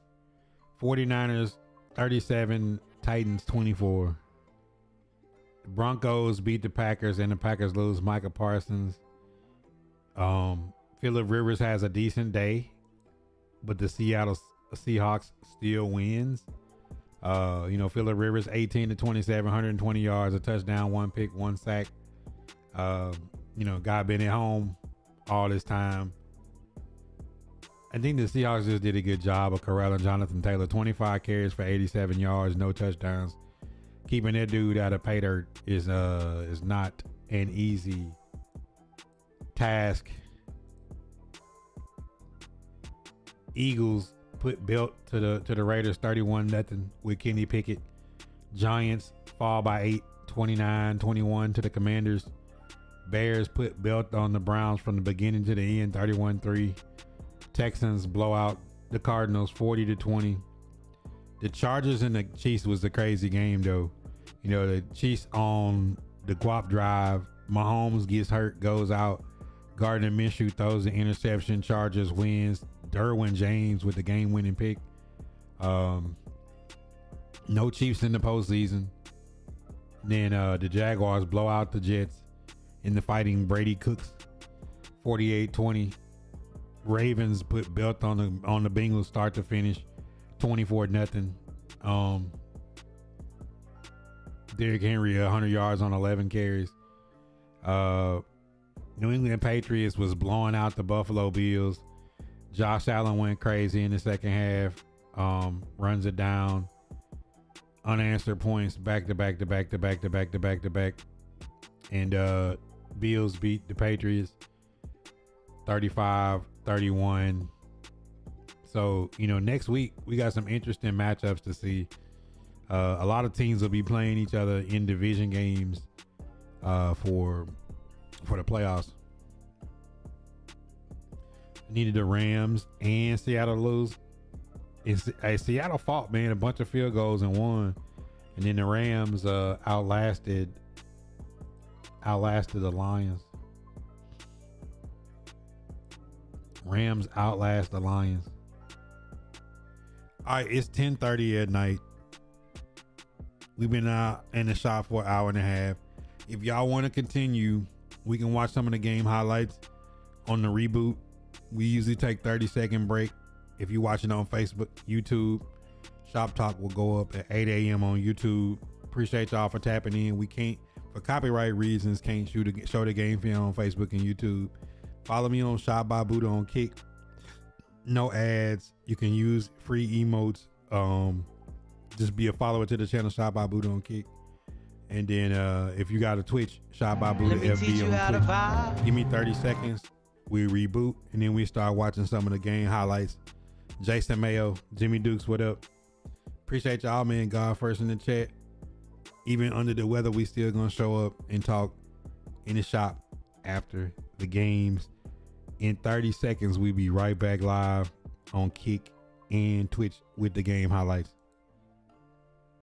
49ers 37, Titans 24. The Broncos beat the Packers and the Packers lose Micah Parsons. Phillip Rivers has a decent day, but the Seattle Seahawks still wins. Phillip Rivers 18 to 27, 120 yards, a touchdown, 1 pick, 1 sack. Guy been at home all this time. I think the Seahawks just did a good job of corralling Jonathan Taylor. 25 carries for 87 yards, no touchdowns. Keeping that dude out of pay dirt is not an easy task. Eagles put belt to the Raiders 31-0 with Kenny Pickett. Giants fall by 8, 29-21 to the Commanders. Bears put belt on the Browns from the beginning to the end, 31-3. Texans blow out the Cardinals 40-20. The Chargers and the Chiefs was the crazy game though. The Chiefs on the Guap drive. Mahomes gets hurt, goes out. Gardner Minshew throws an interception. Chargers wins. Derwin James with the game-winning pick. No Chiefs in the postseason. Then the Jaguars blow out the Jets in the Fighting Brady Cooks 48-20. Ravens put belt on the Bengals start to finish 24-0. Derrick Henry 100 yards on 11 carries. New England Patriots was blowing out the Buffalo Bills. Josh Allen went crazy in the second half. Runs it down. Unanswered points back to back. And Bills beat the Patriots 35-31. So, next week we got some interesting matchups to see. A lot of teams will be playing each other in division games for the playoffs. Needed the Rams and Seattle to lose. Seattle fought, man, a bunch of field goals and won. And then the Rams outlasted the Lions. Rams outlast the Lions. All right, it's 10:30 at night. We've been out in the shop for an hour and a half. If y'all want to continue, we can watch some of the game highlights on the reboot. We usually take 30-second break. If you're watching on Facebook, YouTube, Shop Talk will go up at 8 a.m. on YouTube. Appreciate y'all for tapping in. We can't, for copyright reasons, can't show the game film on Facebook and YouTube. Follow me on Shotbybuddha on Kick. No ads. You can use free emotes. Just be a follower to the channel Shotbybuddha on Kick. And then if you got a Twitch, Shotbybuddha FB on Twitch. Give me 30 seconds. We reboot and then we start watching some of the game highlights. Jason Mayo, Jimmy Dukes, what up? Appreciate y'all, man. God first in the chat. Even under the weather, we still gonna show up and talk in the shop after the games. In 30 seconds, we be right back live on Kick and Twitch with the game highlights.